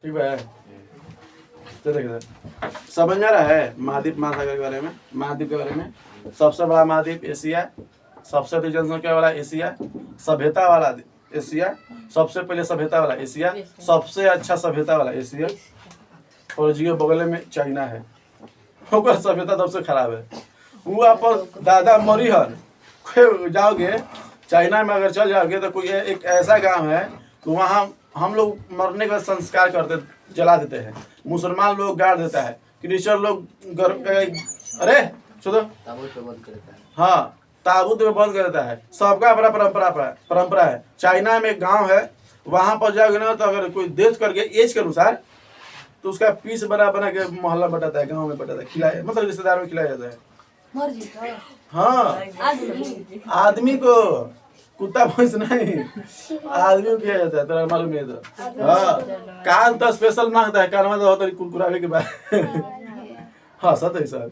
ठीक है। तो देखिए समझ में आ रहा है महाद्वीप महासागर के बारे में। महाद्वीप के बारे में सबसे बड़ा महाद्वीप एशिया, सबसे अधिक जनसंख्या वाला एशिया, सभ्यता वाला एशिया, सबसे पहले सभ्यता वाला एशिया, सबसे अच्छा सभ्यता वाला एशिया, और जियो बगल में चाइना है, ओकर सभ्यता सबसे खराब है। वहाँ पर दादा मरी हन जाओगे चाइना में अगर चल जाओगे तो कोई एक ऐसा गांव है तो वहाँ हम लोग मरने का संस्कार करते जला देते हैं, मुसलमान लोग गाड़ देता है, क्रिश्चियन लोग अरे सुनो हाँ ताबूत में बंद कर देता है। सबका अपना परंपरा है। चाइना में एक गांव है, वहां पर जाओगे ना तो अगर कोई देश करके एज के अनुसार तो उसका पीस बना के मोहल्ला बटाता है, गांव में बटाता है, खिलाया मतलब रिश्तेदार में खिलाया जाता है। हाँ आदमी को, कुत्ता भैंस नहीं, आदमी को किया जाता है, तेरा मालूम नहीं तो। हाँ कान तो स्पेशल मांगता है, कान में तो होता है कुरकुरावे के बाद। हाँ सत है सर।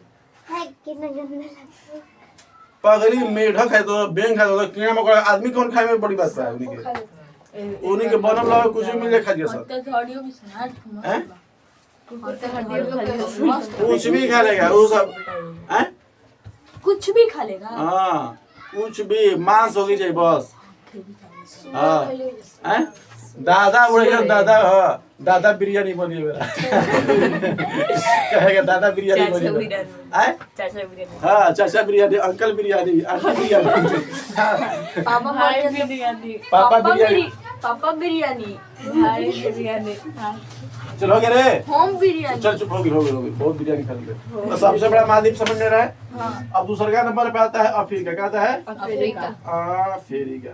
पगली मेढक है तो बेंग है तो कीड़ा मकोड़ा, आदमी कौन खाए में बड़ी बात है। उन्हीं के बनम लगा कुछ भी मिले खा सर, कुछ भी खा लेगा वो सब, कुछ भी खा लेगा। हाँ कुछ भी, मांस होगी चाहिए बस। हाँ दादा बोलेगा दादा, हाँ दादा बिरयानी बनिए मेरा। कहेगा दादा बिरयानी बनिए, हाँ चाचा बिरयानी, अंकल बिरयानी, आंटी बिरयानी, पापा बिरयानी, पापा बिरयानी, भाई बिरयानी, चलो गे रे होम बिरयानी। चल चुप हो गई बहुत बिरयानी खा ली। तो सबसे बड़ा महाद्वीप समझ में रहा है। हाँ। अब दूसरा नंबर पे आता है अफ्रीका। क्या आता है? अफ्रीका। अफ्रीका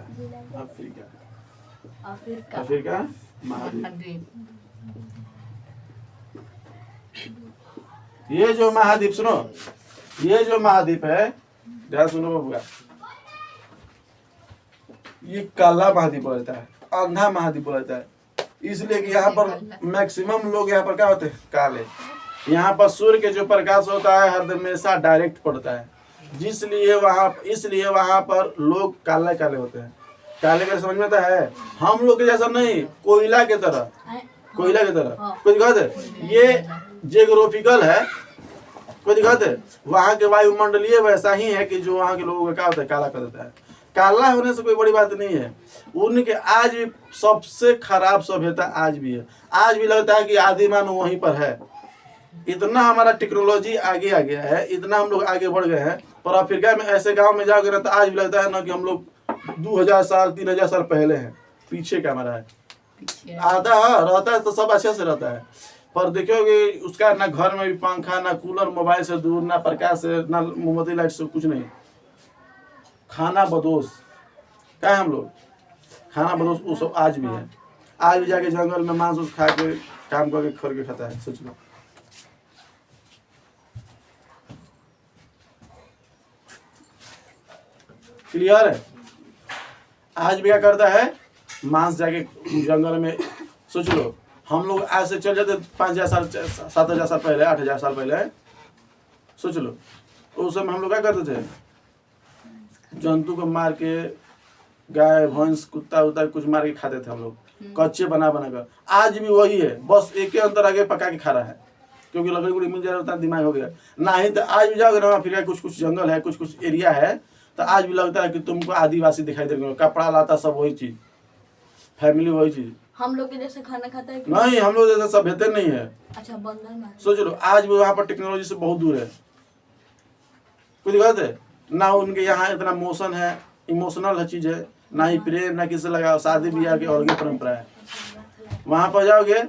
अफ्रीका अफ्रीका महाद्वीप। ये जो महाद्वीप सुनो, ये जो महाद्वीप है ध्यान सुनो बबुआ, ये काला महाद्वीप बोलता है, अंधा महाद्वीप बोलता है, इसलिए कि यहाँ पर मैक्सिमम लोग यहाँ पर क्या होते हैं काले। यहाँ पर सूर्य के जो प्रकाश होता है हर हमेशा डायरेक्ट पड़ता है, इसलिए वहाँ पर लोग काले काले होते हैं। काले काले समझ में आता है, हम लोग के जैसा नहीं, कोयला की तरह कोई दिखाते। ये जियोग्राफिकल है, कोई दिखाते। वहाँ के वायुमंडलीय वैसा ही है कि जो वहाँ के लोगों का क्या होता है काला कर देता है। काला होने से कोई बड़ी बात नहीं है। उनके आज भी सबसे खराब सभ्यता आज भी है, आज भी लगता है कि आदिमानव वहीं पर है। इतना हमारा टेक्नोलॉजी आगे आ गया है, इतना हम लोग आगे बढ़ गए हैं, पर अफ्रीका में ऐसे गांव में जाओगे ना तो आज भी लगता है ना कि हम लोग 2000 साल 3000 साल पहले हैं। पीछे कैमरा है, आधा रहता है तो सब अच्छे से रहता है, पर देखोगे उसका ना घर में भी पंखा, ना कूलर, मोबाइल से दूर, ना प्रकाश से, ना मोमबत्ती लाइट से, कुछ नहीं। खाना बदोश क्या है, हम लोग खाना बदोश वो सब आज भी है। आज भी जाके जंगल में मांस उस खा के काम करके खर के खाता है। सोच लो क्लियर है। आज भी क्या करता है मांस जाके जंगल में। सोच लो हम लोग आज से चल जाते 5000 साल 7000 साल पहले, 8000 साल पहले, सोच लो उस समय हम लोग क्या करते थे, जंतु को मार के, गाय भैंस कुत्ता उत्ता कुछ मार के खाते थे हम लोग, कच्चे बना कर। आज भी वही है, बस एक ही अंतर आगे पका के खा रहा है, क्योंकि लकड़ी गुड़ी मिल जा रहा, उतना दिमाग हो गया। नहीं तो आज भी जाओगे ना अफ्रीका, कुछ जंगल है, कुछ एरिया है, तो आज भी लगता है कि तुमको आदिवासी दिखाई देगा। कपड़ा लाता सब वही चीज, फैमिली वही चीज। हम लोग के जैसे खाना खाता है नहीं, हम लोग जैसा सभ्यता नहीं है। अच्छा बंधन में सोच लो आज भी वहाँ पर टेक्नोलॉजी से बहुत दूर है। कुछ दिक्कत है ना, उनके यहाँ इतना मोशन है, इमोशनल है चीज है, ना ही प्रेम, ना किसी लगा, शादी ब्याह की अलग परंपरा है। वहाँ पर जाओगे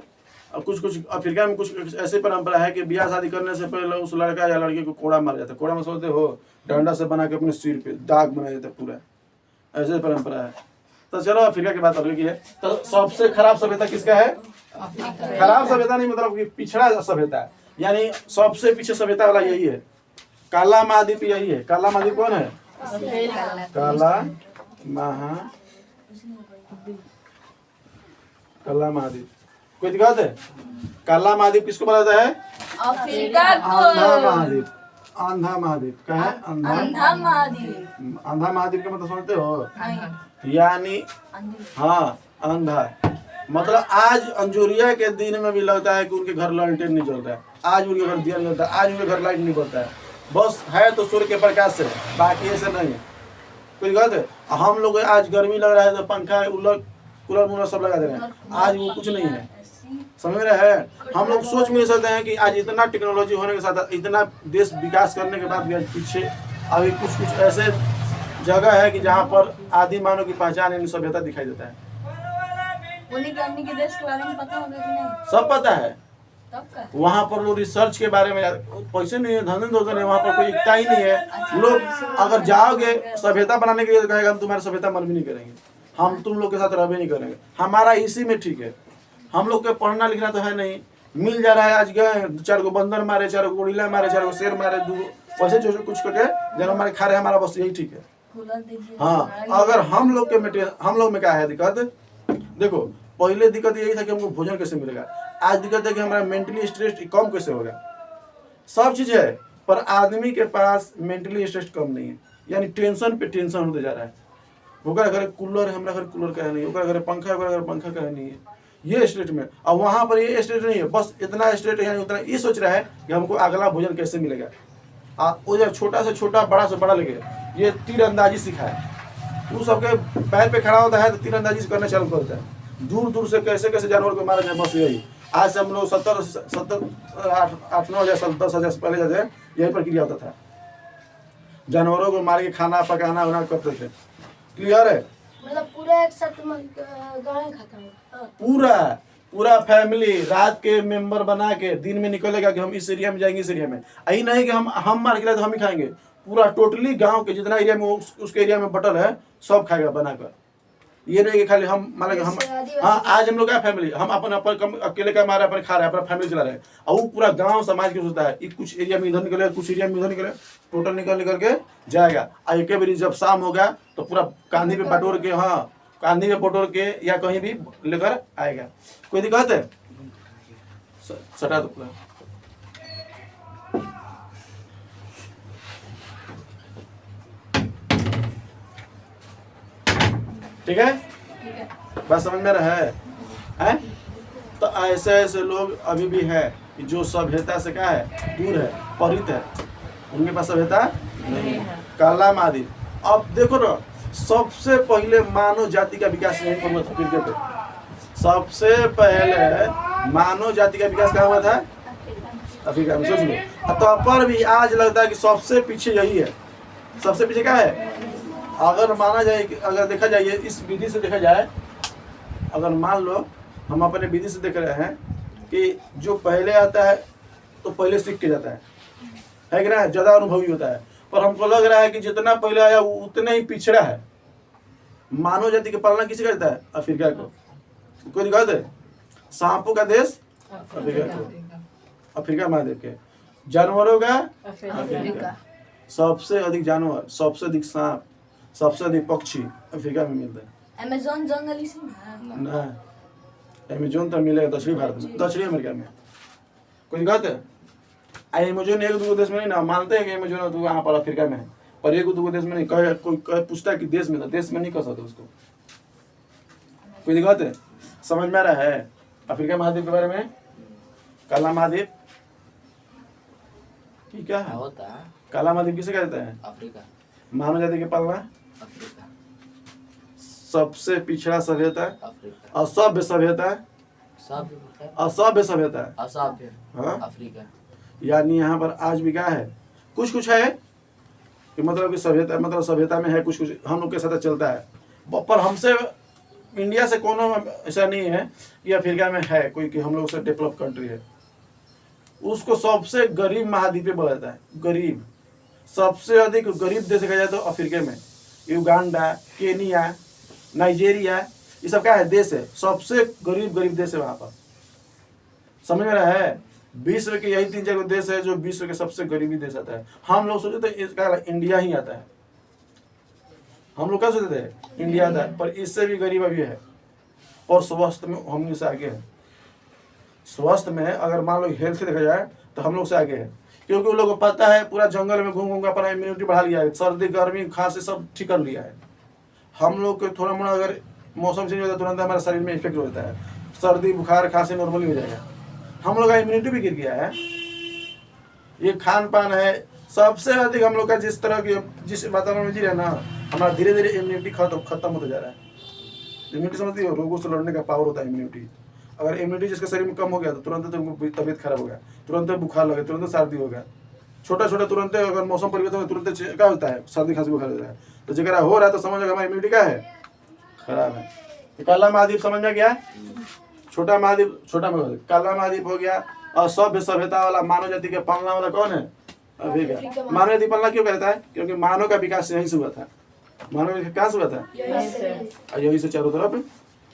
कुछ अफ्रीका में कुछ ऐसी परंपरा है कि ब्याह शादी करने से पहले उस लड़का या लड़की को कोड़ा मार जाता है। कोड़ा में सोचते हो डंडा से बना के अपने सिर पे दाग बना देता है पूरा, ऐसे परंपरा है। तो चलो अफ्रीका की बात अलग की है। तो सबसे खराब सभ्यता किसका है? खराब सभ्यता नहीं मतलब कि पिछड़ा सभ्यता, यानी सबसे पीछे सभ्यता वाला यही है, काला महाद्वीप यही है। काला महाद्वीप कौन है? काला महाद्वीप। कोई दिक्कत है? काला महाद्वीप किसको बोला जाता है? अफ्रीका को। आंधा महाद्वीप। आंधा महाद्वीप क्या है? आंधा महाद्वीप। आंधा महाद्वीप का मतलब समझते हो? यानी हाँ अंधा मतलब आज अंजोरिया के दिन में भी लगता है कि उनके घर लालटेन नहीं जलता है, आज उनके घर दिया नहीं जलता है, आज उनके घर लाइट नहीं बलता है, बस है तो सूर्य के प्रकाश से, बाकी ऐसे नहीं है। कोई गलत है? हम लोग आज गर्मी लग रहा है तो पंखा कूलर वूलर सब लगा दे रहे हैं, आज वो कुछ नहीं है। समझ में रहे? हम लोग सोच भी नहीं सकते हैं कि आज इतना टेक्नोलॉजी होने के साथ, इतना देश विकास करने के बाद भी आज पीछे अभी कुछ कुछ ऐसे जगह है कि जहाँ पर आदि मानव की पहचान यानी सभ्यता दिखाई देता है। उन्हीं के देश के बारे में पता होगा कि नहीं? सब पता है। तब का वहाँ पर लोग रिसर्च के बारे में पैसे नहीं है, धन धोते नहीं, वहाँ पर कोई एकता ही नहीं है। लोग अगर जाओगे सभ्यता बनाने के लिए तो कहेगा हम तुम्हारी सभ्यता मन भी नहीं करेंगे, हम तुम लोग के साथ रह भी नहीं करेंगे, हमारा इसी में ठीक है। हम लोग के पढ़ना लिखना तो है नहीं, मिल जा रहा है, आज गए 4 गो बंदर मारे, 4 गो गोरिल्ला मारे, 4 गो शेर मारे, 2 वैसे जो कुछ करके जब हमारे खा रहे हैं, हमारा बस यही ठीक है। कूलर दीजिए। हाँ, अगर हम लोग के मटेरियल, हम लोग में क्या है दिक्कत? देखो पहले दिक्कत यही था कि हमको भोजन कैसे मिलेगा, आज दिक्कत है कि हमारा मेंटली स्ट्रेस कम कैसे होगा। सब चीज़ है पर आदमी के पास मेंटली स्ट्रेस कम नहीं है, यानी टेंशन पे टेंशन होते जा रहा है। ओकरा घर कूलर है, हमारा घर कूलर का है नहीं, ओकरा घर पंखा है, ओकरा घर पंखा का है नहीं है, ये स्टेट में। और वहाँ पर ये स्टेट नहीं है, बस इतना स्टेट है, यानी उतना ये सोच रहा है कि हमको अगला भोजन कैसे मिलेगा। उधर छोटा से छोटा बड़ा से बड़ा लगे ये तीरंदाजी सिखाए, वो सबके पैर पे खड़ा होता है तो तीरंदाजी करना चालू करता है, दूर दूर से कैसे कैसे जानवर को मारा जाए, बस यही। आज से हम लोग 8-9 हज़ार 10 हज़ार पहले जाते हैं, यही प्रक्रिया होता था, जानवरों को मार के खाना पकाना उना करते थे। क्लियर है? मतलब पूरा एक साथ गाय खाता हूँ। पूरा फैमिली रात के मेंबर बना के दिन में निकलेगा कि हम इस एरिया में जाएंगे, इस एरिया में। यही नहीं कि हम मार के लाए तो हम ही खाएंगे, पूरा टोटली गांव के जितना एरिया में उसके एरिया में बटल है सब खाएगा बनाकर। ये नहीं कि खाली हम मान लो हम, हाँ आज हम लोग क्या फैमिली, हम अपन अकेले का मारा अपन खा रहे हैं, अपना फैमिली चला रहे हैं, और वो पूरा गांव समाज के सोचता है कुछ एरिया में इधर निकले, कुछ एरिया में इधर निकले, टोटल निकल के जाएगा। और एक बारी जब शाम होगा तो पूरा कांधी पे बटोर के, हाँ कांधी में बटोर के या कहीं भी लेकर आएगा। कोई दिक्कत है? सटा दो पूरा। ठीक है, बात समझ में रहा है? तो ऐसे ऐसे लोग अभी भी है कि जो सभ्यता से क्या है, दूर है, परित है, उनके पास सभ्यता नहीं है। काला मादी। अब देखो ना, सबसे पहले मानव जाति का विकास यहीं पर हुआ था, फिर पे सबसे पहले मानव जाति का विकास कहाँ हुआ था? अफ्रीका में। सोच लो, तो पर भी आज लगता है कि सबसे पीछे यही है। सबसे पीछे क्या है? अगर माना जाए कि अगर देखा जाए इस विधि से देखा जाए, अगर मान लो हम अपने विधि से देख रहे हैं कि जो पहले आता है तो पहले सीख के जाता है कि ना, ज़्यादा अनुभवी होता है। पर हमको लग रहा है कि जितना पहले आया वो उतना ही पिछड़ा है। मानव जाति की पालना किसी का देता है? अफ्रीका को। कोई दिक्कत है? सांपों का देश अफ्रीका को, अफ्रीका महाद्वीप के। जानवरों का अफ्रीका। सबसे अधिक जानवर, सबसे अधिक सांप, सबसे अधिक पक्षी अफ्रीका में मिलते हैं। अमेज़न जंगल इसी में है ना? अमेज़न तो मिलेगा दक्षिणी भारत में, दक्षिणी अमेरिका में। कोई दिक्कत है? अमेज़न 1-2 देश में नहीं ना, मानते हैं कि अमेज़न तो वहाँ पर अफ्रीका में है, पर 1-2 देश में नहीं। कोई पूछता है कि देश में, तो देश में नहीं कह सकते उसको। कोई दिक्कत है? समझ में आ रहा है अफ्रीका महाद्वीप के बारे में? काला महाद्वीप की क्या है? काला महाद्वीप किसे कहते हैं? अफ्रीका। मानव जाति की पालना अफ्रीका। सबसे पिछड़ा सभ्यता, अफ्रीका। असभ्य सभ्यता, असभ्य सभ्यता, असभ्य। हाँ? अफ्रीका। यानी यहाँ पर आज भी क्या है, कुछ कुछ है कि मतलब कि सभ्यता, मतलब सभ्यता में है कुछ कुछ, हम लोग के साथ चलता है। पर हमसे इंडिया से कोनो ऐसा नहीं है कि अफ्रीका में है कोई कि हम लोग से डेवलप कंट्री है। उसको सबसे गरीब महाद्वीप पे बोला जाता है, गरीब। सबसे अधिक गरीब देश देखा जाए तो अफ्रीका में, युगांडा, केनिया, नाइजीरिया, ये सब क्या है? देश है, सबसे गरीब देश है वहाँ पर। समझ में रहा है? विश्व के यही 3-4 देश है जो विश्व के सबसे गरीबी देश आता है। हम लोग सोचते थे इसका इंडिया ही आता है, हम लोग क्या सोचते थे? इंडिया आता है, पर इससे भी गरीब अभी है। और स्वास्थ्य में हम से आगे है। स्वास्थ्य में अगर मान लो हेल्थ से देखा जाए तो हम लोग से आगे है, क्योंकि उन लोगों को पता है पूरा जंगल में घूम घूम कर अपना इम्यूनिटी बढ़ा लिया है, सर्दी गर्मी खांसी सब ठीक कर लिया है। हम लोग को थोड़ा मोड़ा अगर मौसम चेंज होता है तुरंत हमारे शरीर में इफेक्ट हो जाता है। सर्दी बुखार खांसी नॉर्मली हो जाएगा। हम लोग का इम्यूनिटी भी गिर गया है। ये खान पान है सबसे अधिक हम लोग का, जिस तरह की जिस वातावरण में जी रहे ना, हमारा धीरे धीरे इम्यूनिटी खत्म होता जा रहा है। इम्यूनिटी समझती हो, रोगों से लड़ने का पावर होता है इम्यूनिटी। अगर इम्यूनिटी जिसके शरीर में कम हो गया तो तुरंत तबीयत खराब हो गया, तुरंत बुखार लगे, तुरंत सर्दी हो गया, छोटा छोटा तुरंत अगर मौसम परिवर्तन हो तुरंत क्या होता है, सर्दी खांसी बुखार होता है। तो जगह हो रहा है तो समझ हमारी इम्यूनिटी क्या है, खराब है। काला महाद्वीप समझ में गया, छोटा महाद्वीप, छोटा महाद्वीप, काला महाद्वीप हो गया। और सभ्यता वाला मानव जाति के पालना वाला कौन है, अफ्रीका। मानव जाति पालना क्यों कहता है, क्योंकि मानव का विकास यहीं से हुआ था। मानव कहाँ से हुआ था, यही से चारों तरफ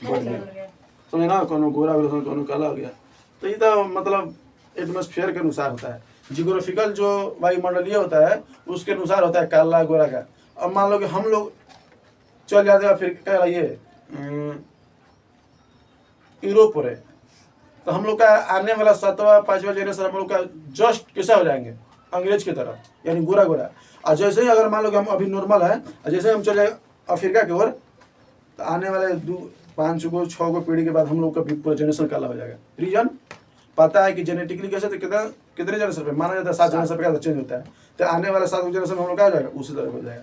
बढ़ गया। समझे ना, कोनो गोरा हो गया, कोनो काला हो गया। तो ये तो मतलब एटमॉस्फेयर के अनुसार होता है, जियोग्राफिकल जो वायुमंडलीय होता है उसके अनुसार होता है काला गोरा का। अब मान लो कि हम लोग चल जाते हैं फिर क्या ये यूरोप पर है, तो हम लोग का आने वाला 7वां 5वां जनरेशन हम लोग का जस्ट कैसा हो जाएंगे, अंग्रेज की तरह, यानी गोरा गोरा। और जैसे ही अगर मान लो कि हम अभी नॉर्मल है, जैसे हम चले जाए अफ्रीका की ओर, तो आने वाले 5 गो 6 गो पीढ़ी के बाद हम लोग का पूरा जनरेशन काला हो जाएगा। रीजन पता है कि जेनेटिकली कैसे, तो कितने जनरेशन पे माना जाता है, 7 जनरेशन पे चेंज होता है। तो आने वाला 7 जनरेशन हम लोग क्या हो जाएगा, उसी तरह हो जाएगा।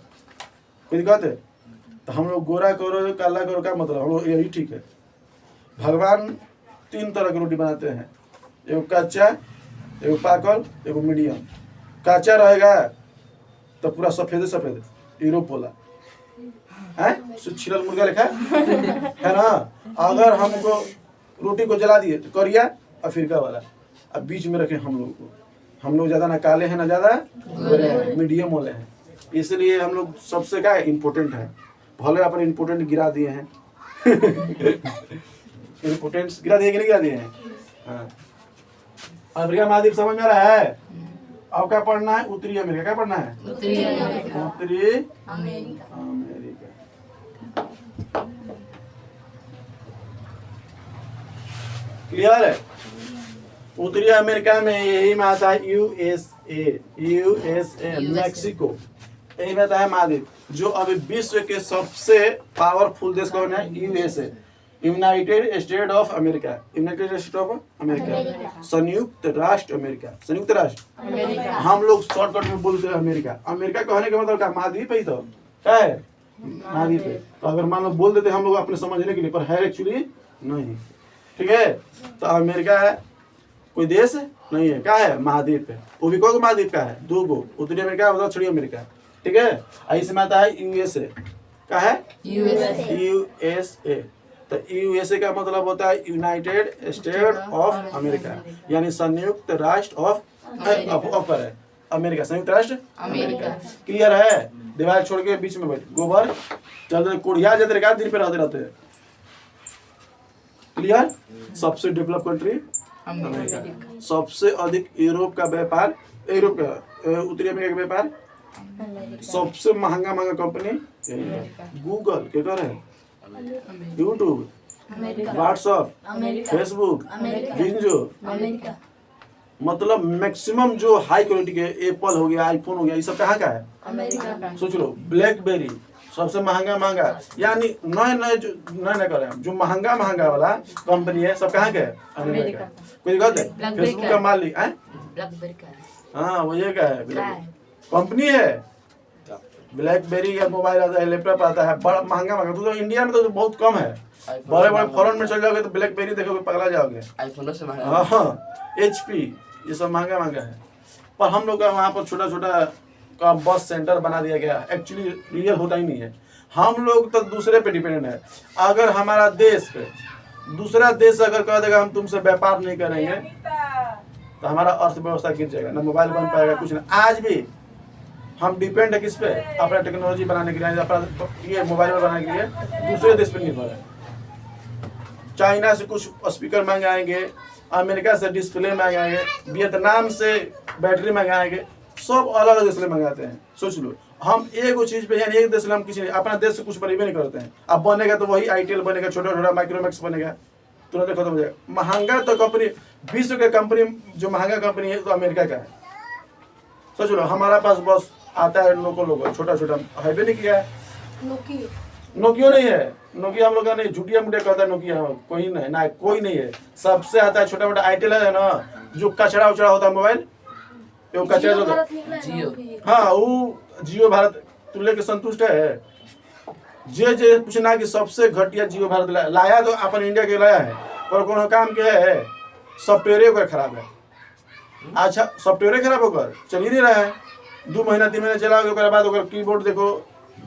कोई दिक्कत है? तो हम लोग गोरा करो काला करो का मतलब हम लोग यही ठीक है। भगवान 3 तरह की रोटी बनाते हैं, एगो कच्चा, एगो पाकल, एगो मीडियम। कच्चा रहेगा तो पूरा सफेद सफेद यूरोप वाला है, छिलल मुर्गा लिखा है ना। अगर हमको रोटी को जला दिए तो करिया अफ्रीका वाला। अब बीच में रखे हम लोग को, हम लोग ज़्यादा ना काले हैं ना ज़्यादा गोरे हैं, मीडियम वाले हैं। इसलिए हम लोग सबसे क्या है, इम्पोर्टेंट है। भले अपन इम्पोर्टेंट गिरा दिए हैं इम्पोर्टेंट्स गिरा दिए कि नहीं गिरा दिए हैं। हाँ, अफ्रीका महाद्वीप समझ में रहा है। अब क्या पढ़ना है, उत्तरी अमेरिका। क्या पढ़ना है, उत्तरी अमेरिका। क्लियर है? उत्तरी अमेरिका में यही में आता है यूएसए, मैक्सिको, यही में आता है महाद्वीप। जो अभी विश्व के सबसे पावरफुल देश कौन है, USA, United state of America. United state of America, संयुक्त राष्ट्र अमेरिका, संयुक्त राष्ट्र। हम लोग शॉर्टकट में बोलते हैं अमेरिका। अमेरिका कहने का मतलब क्या, महाद्वीप ही तो क्या है, महाद्वीप है। तो अगर मान लो बोल देते हम लोग अपने समझने के लिए, पर है एक्चुअली नहीं। ठीक है, तो अमेरिका है कोई देश नहीं है, क्या है, महाद्वीप है। वो भी कौन महाद्वीप का है, 2 गो, उत्तरी अमेरिका और दक्षिणी अमेरिका। ठीक है, इसमें आता है यूएसए। क्या है, यूएसए। तो यूएसए का मतलब होता है यूनाइटेड स्टेट ऑफ अमेरिका, यानी संयुक्त राष्ट्र ऑफ अमेरिका, संयुक्त राष्ट्र अमेरिका। क्लियर है? दीवार छोड़ के बीच में बैठ, गोबर चलते कुड़िया जाते का दिन पे रहते हैं। क्लियर? सबसे डेवलप कंट्री अमेरिका। सबसे अधिक यूरोप का व्यापार, यूरोप का उत्तरी अमेरिका का व्यापार, सबसे महंगा कंपनी गूगल के कर है, यूट्यूब, व्हाट्सएप, फेसबुक, विंजो। मतलब मैक्सिमम जो हाई क्वालिटी के एप्पल हो गया, आईफोन हो गया, ये सब कहाँ का है, सोच लो। ब्लैकबेरी सबसे महंगा, यानी नए कर रहे हैं जो महंगा वाला कंपनी है, सब कहाँ के है, अमेरिका। कोई दिक्कत है? फेसबुक का मालिक है, हाँ वो ये क्या है, कंपनी है। ब्लैकबेरी का मोबाइल आता है, लैपटॉप आता है, बड़ा महंगा। तो इंडिया में तो बहुत कम है। बड़े फॉरेन में चल जाओगे तो ब्लैकबेरी देखोगे पगला जाओगे। हाँ, HP ये सब महंगा है। पर हम लोग का वहाँ पर छोटा का बस सेंटर बना दिया गया, एक्चुअली रियल होता ही नहीं है। हम लोग तो दूसरे पे डिपेंडेंट है। अगर हमारा देश पे दूसरा देश अगर कह देगा हम तुमसे व्यापार नहीं करेंगे, तो हमारा अर्थव्यवस्था गिर जाएगा, ना मोबाइल बन पाएगा, कुछ नहीं। आज भी हम डिपेंड है किस पे, अपना टेक्नोलॉजी बनाने के लिए, अपना ये मोबाइल बनाने के लिए दूसरे देश पे निर्भर है। चाइना से कुछ स्पीकर मंगाएंगे, अमेरिका से डिस्प्ले मंगाएंगे, वियतनाम से बैटरी मंगाएंगे, सब अलग अलग देश में मंगाते हैं। सोच लो, हम एक चीज पे, यानी एक देश में हम किसी अपना देश से कुछ बनेबे नहीं करते हैं। अब बनेगा तो वही ITL बनेगा, छोटा माइक्रोमैक्स बनेगा, तुरंत खत्म हो जाएगा। महंगा तो कंपनी, विश्व के कंपनी जो महंगा कंपनी है तो अमेरिका का है। सोच लो, हमारा पास बस आता है लोकल छोटा हाईवे नहीं किया है, नोकियो नहीं है, नोकिया हम लोग का नहीं, झूठिया मुठिया कहता है नोकिया, कोई नहीं ना, कोई नहीं है। सबसे आता है छोटा मोटा आईटेल है ना, जो कचरा उचड़ा होता है मोबाइल, वो कचरा जियो जो भारत निकला है ना, जियो। वो भी है। हाँ वो जियो भारत तू लेके संतुष्ट है? जे पूछना कि सबसे घटिया जियो भारत लाया तो अपन इंडिया के लाया है, पर कोनो काम के है, सॉफ्टवेयर ओकर खराब है। अच्छा सॉफ्टवेयर खराब होकर चल ही नहीं रहा है, 2 महीना 3 महीना चलाओगे ओकर बाद ओकर कीबोर्ड देखो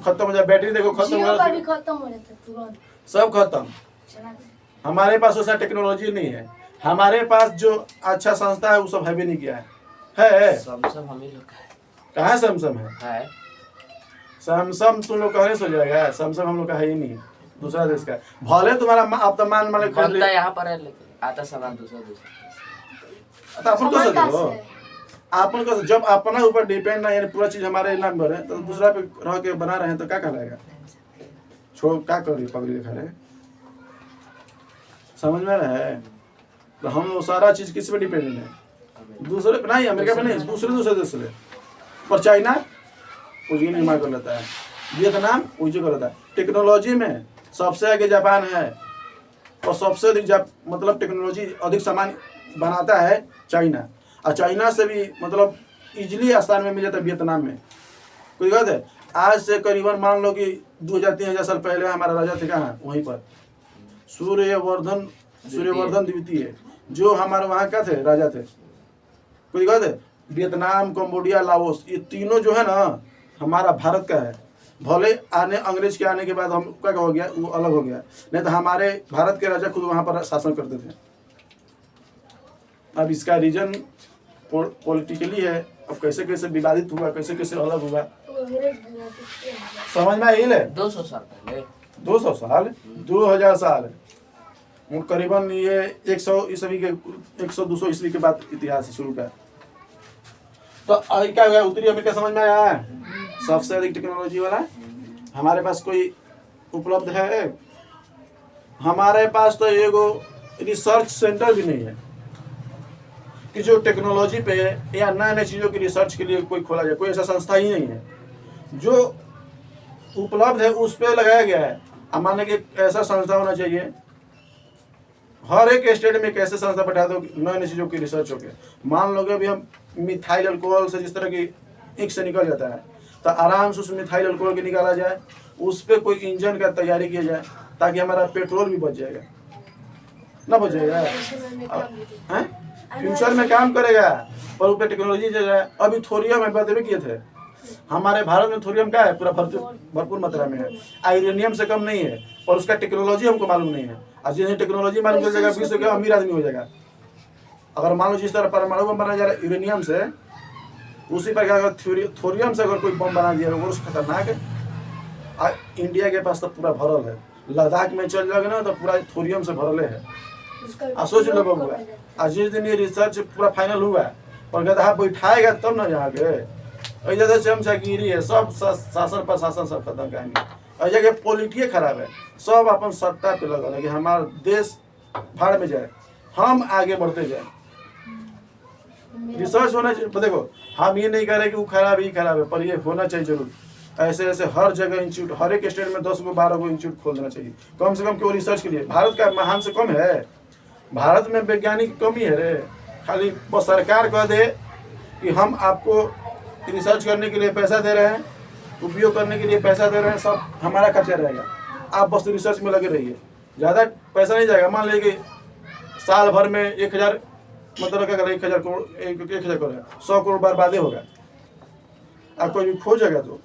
खत्म हो जाए, बैटरी देखो खत्म हो जियो का भी जाए, खत्म हो जाता है तुरंत, सब खत्म। चला दे। हमारे पास वैसा टेक्नोलॉजी नहीं है, हमारे पास जो अच्छा संस्था है वो सब है भी नहीं किया है। सैमसंग हम ही लोग का कहाँ सैमसंग है? है। सैमसंग तुम लोग कहने से हो जाएगा, सैमसंग हम लोग का है ही नहीं, दूसरा देश का है। भले तुम्हारा आप तो मान खरीद बनता लिया, यहाँ पर है लेकिन आता सामान दूसरा दूसरा। तो अपन को सामान कहाँ हो, से है? अपन को जब अपना ऊपर डिपेंड है, यानी पूरा चीज हमारे नाम पर है, तो दूसरा पे रह के बना रहे हैं तो क्या कहलाएगा? छोड़ क्या करिए, पगड़ी दिखा रहे हैं। समझ में आ रहा है? तो हम लोग सारा चीज किस पे डिपेंडेंट है? दूसरे पे नहीं, अमेरिका पे नहीं, दूसरे देश से। पर चाइना उसी निर्माण कर लेता है, वियतनाम उसी कर लेता है। टेक्नोलॉजी में सबसे आगे जापान है, और सबसे अधिक मतलब टेक्नोलॉजी अधिक सामान बनाता है चाइना, और चाइना से भी मतलब इजीली स्थान में मिल जाता है वियतनाम में। कोई बात है? आज से करीबन मान लो कि 2000-3000 साल पहले हमारा राजा थे कहाँ, वहीं पर सूर्यवर्धन द्वितीय, जो हमारे वहाँ का थे राजा थे। कोई बात है? वियतनाम, कंबोडिया, लाओस, ये तीनों जो है ना हमारा भारत का है। भले अंग्रेज के आने के बाद हम क्या हो गया, वो अलग हो गया, नहीं तो हमारे भारत के राजा खुद वहाँ पर शासन करते थे। अब इसका रीजन पॉलिटिकली है, अब कैसे कैसे विवादित हुआ, कैसे कैसे अलग हुआ, वो अंग्रेज बनाते थे। समझ में आई ले? 200 साल पहले 200 साल, 2000 साल, करीबन ये 100 ईस्वी के 100-200 ईस्वी के बाद इतिहास शुरू का। तो अभी क्या हुआ, उत्तरी अमेरिका समझ में आया है? सबसे अधिक टेक्नोलॉजी वाला हमारे पास कोई उपलब्ध है? हमारे पास तो एगो रिसर्च सेंटर भी नहीं है कि जो टेक्नोलॉजी पे या नए नए चीज़ों की रिसर्च के लिए कोई खोला जाए, कोई ऐसा संस्था ही नहीं है। जो उपलब्ध है उस पे लगाया गया है। अब मान लें कि ऐसा संस्था होना चाहिए, हर एक स्टेट में एक ऐसे संस्था बैठा दो नए नए चीज़ों की रिसर्च हो गया। मान लो कि अभी हम मिथाइल अल्कोहल से जिस तरह की इंक से निकल जाता है, तो आराम से उस मिथाइल अल्कोहल की निकाला जाए, उस पर कोई इंजन का तैयारी किया जाए, ताकि हमारा पेट्रोल भी बच जाएगा, ना बच जाएगा हैं? फ्यूचर में काम करेगा, पर ऊपर टेक्नोलॉजी जो है। अभी थोरियम है, बात भी किए थे, हमारे भारत में थोरियम क्या है, पूरा भरपूर मात्रा में है, यूरेनियम से कम नहीं है, और उसका टेक्नोलॉजी हमको मालूम नहीं है। और जिन्हें टेक्नोलॉजी मालूम चल जाएगा, विश्व का अमीर आदमी हो जाएगा। अगर मान लो जिस तरह परमाणु बम बनाया जा रहा है यूरेनियम से, उसी प्रकार अगर थोरियम से अगर कोई बम बना दिया वो खतरनाक है। इंडिया के पास तो पूरा भरल है, लद्दाख में चल जाओगे ना तो पूरा थोरियम से भरले है। सोच लो बाबू, आज जिस दिन ये रिसर्च पूरा फाइनल हुआ और गधा बैठाएगा तब ना यहाँ के ऐसे चमचागिरी है, सब शासन प्रशासन सब खत्म करेंगे। ऐसे पॉलिटिक्स खराब है, सब अपन सत्ता पे लगल है कि हमारा देश भाड़ में जाए, हम आगे बढ़ते जाए। रिसर्च होना चाहिए। देखो हम ये नहीं कह रहे कि वो खराब ही खराब है, पर ये होना चाहिए जरूर। ऐसे ऐसे हर जगह इंस्टीट्यूट, हर एक स्टेट में 10 गो 12 गो इंस्टीट्यूट खोल देना चाहिए, कम से कम क्यों रिसर्च के लिए। भारत का महान से कम है, भारत में वैज्ञानिक कमी है रे। खाली बस सरकार कह दे कि हम आपको रिसर्च करने के लिए पैसा दे रहे हैं, उपयोग करने के लिए पैसा दे रहे हैं, सब हमारा खर्चा रहेगा, आप बस रिसर्च में लगे रहिए, ज़्यादा पैसा नहीं जाएगा। मान लीजिए साल भर में 1000 मतलब क्या करें, 1000 करोड़ 1000 करोड़ 100 करोड़ बर्बादे होगा। आप कोई भी खोजेगा तो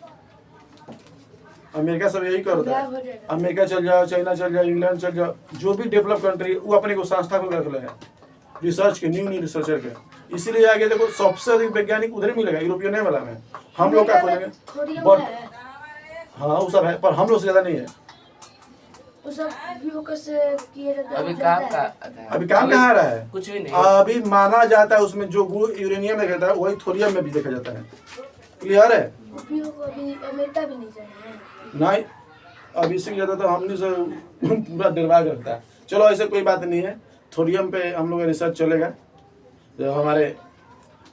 अमेरिका सब यही करता है। अमेरिका चल जाओ, चाइना चल जाओ, इंग्लैंड चल जाओ, जो भी डेवलप कंट्री वो अपने को संस्था को रख है रिसर्च के, न्यू रिसर्चर के। इसीलिए आगे देखो सबसे अधिक वैज्ञानिक उधर मिलेगा, यूरोपियन वाला में। हम लोग क्या खोलेंगे, बट हाँ वो सब है, पर हम लोग से ज़्यादा नहीं है। अभी काम कहाँ आ रहा है, कुछ भी नहीं। अभी माना जाता है उसमें जो गुण यूरेनियम में रहता है वही थोरियम में भी देखा जाता है। क्लियर है? अमेरिका भी नहीं जाना है। नहीं, अब इससे ज़्यादा तो हमने से पूरा दिलवा के रखता है। चलो ऐसे कोई बात नहीं है, थोरियम पे हम लोग का रिसर्च चलेगा। जब हमारे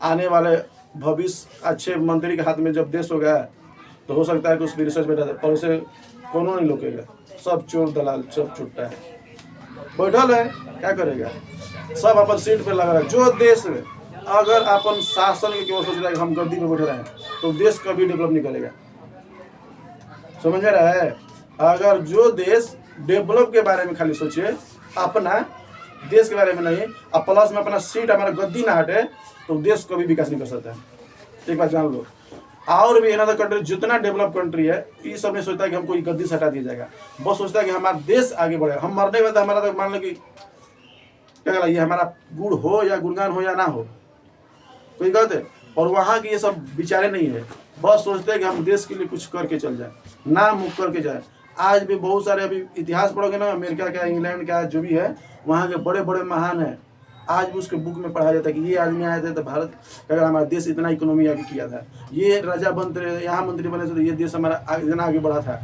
आने वाले भविष्य अच्छे मंत्री के हाथ में जब देश होगा तो हो सकता है कि उस पर रिसर्च बैठा था। पर उसे कोनो नहीं रोकेगा, सब चोर दलाल सब चुट्टा है, बैठल है क्या करेगा, सब अपन सीट पे लगा रहा है। जो देश में अगर अपन शासन के केवल सोच रहा है कि हम गद्दी पे बैठे रहे तो देश कभी डेवलप नहीं करेगा, समझ में रहा है। अगर जो देश डेवलप के बारे में खाली सोचे, अपना देश के बारे में नहीं, और प्लस में अपना सीट हमारा गद्दी ना हटे, तो देश कभी विकास नहीं कर सकता है। एक बात जान लो। और भी अनदर कंट्री जितना डेवलप कंट्री है, ये सब नहीं सोचता कि हमको ये गद्दी से हटा दिया जाएगा, बस सोचता है कि हमारा देश आगे बढ़े। हम मरने में तो हमारा तो मान लो कि क्या कहला, ये हमारा गुड़ हो या गुणगान हो या ना हो, कोई गलत है। और वहाँ की ये सब विचारे नहीं है, बस सोचते हैं कि हम देश के लिए कुछ करके चल जाए, नाम मुख करके जाए। आज भी बहुत सारे अभी इतिहास पढ़ोगे ना, अमेरिका का, इंग्लैंड का, जो भी है वहाँ के बड़े बड़े महान है, आज भी उसके बुक में पढ़ाया जाता है कि ये आदमी आए थे तो भारत अगर हमारा देश इतना इकोनॉमी आगे किया था, ये राजा बनते यहाँ मंत्री बने थे तो ये देश हमारा इतना आगे बढ़ा था।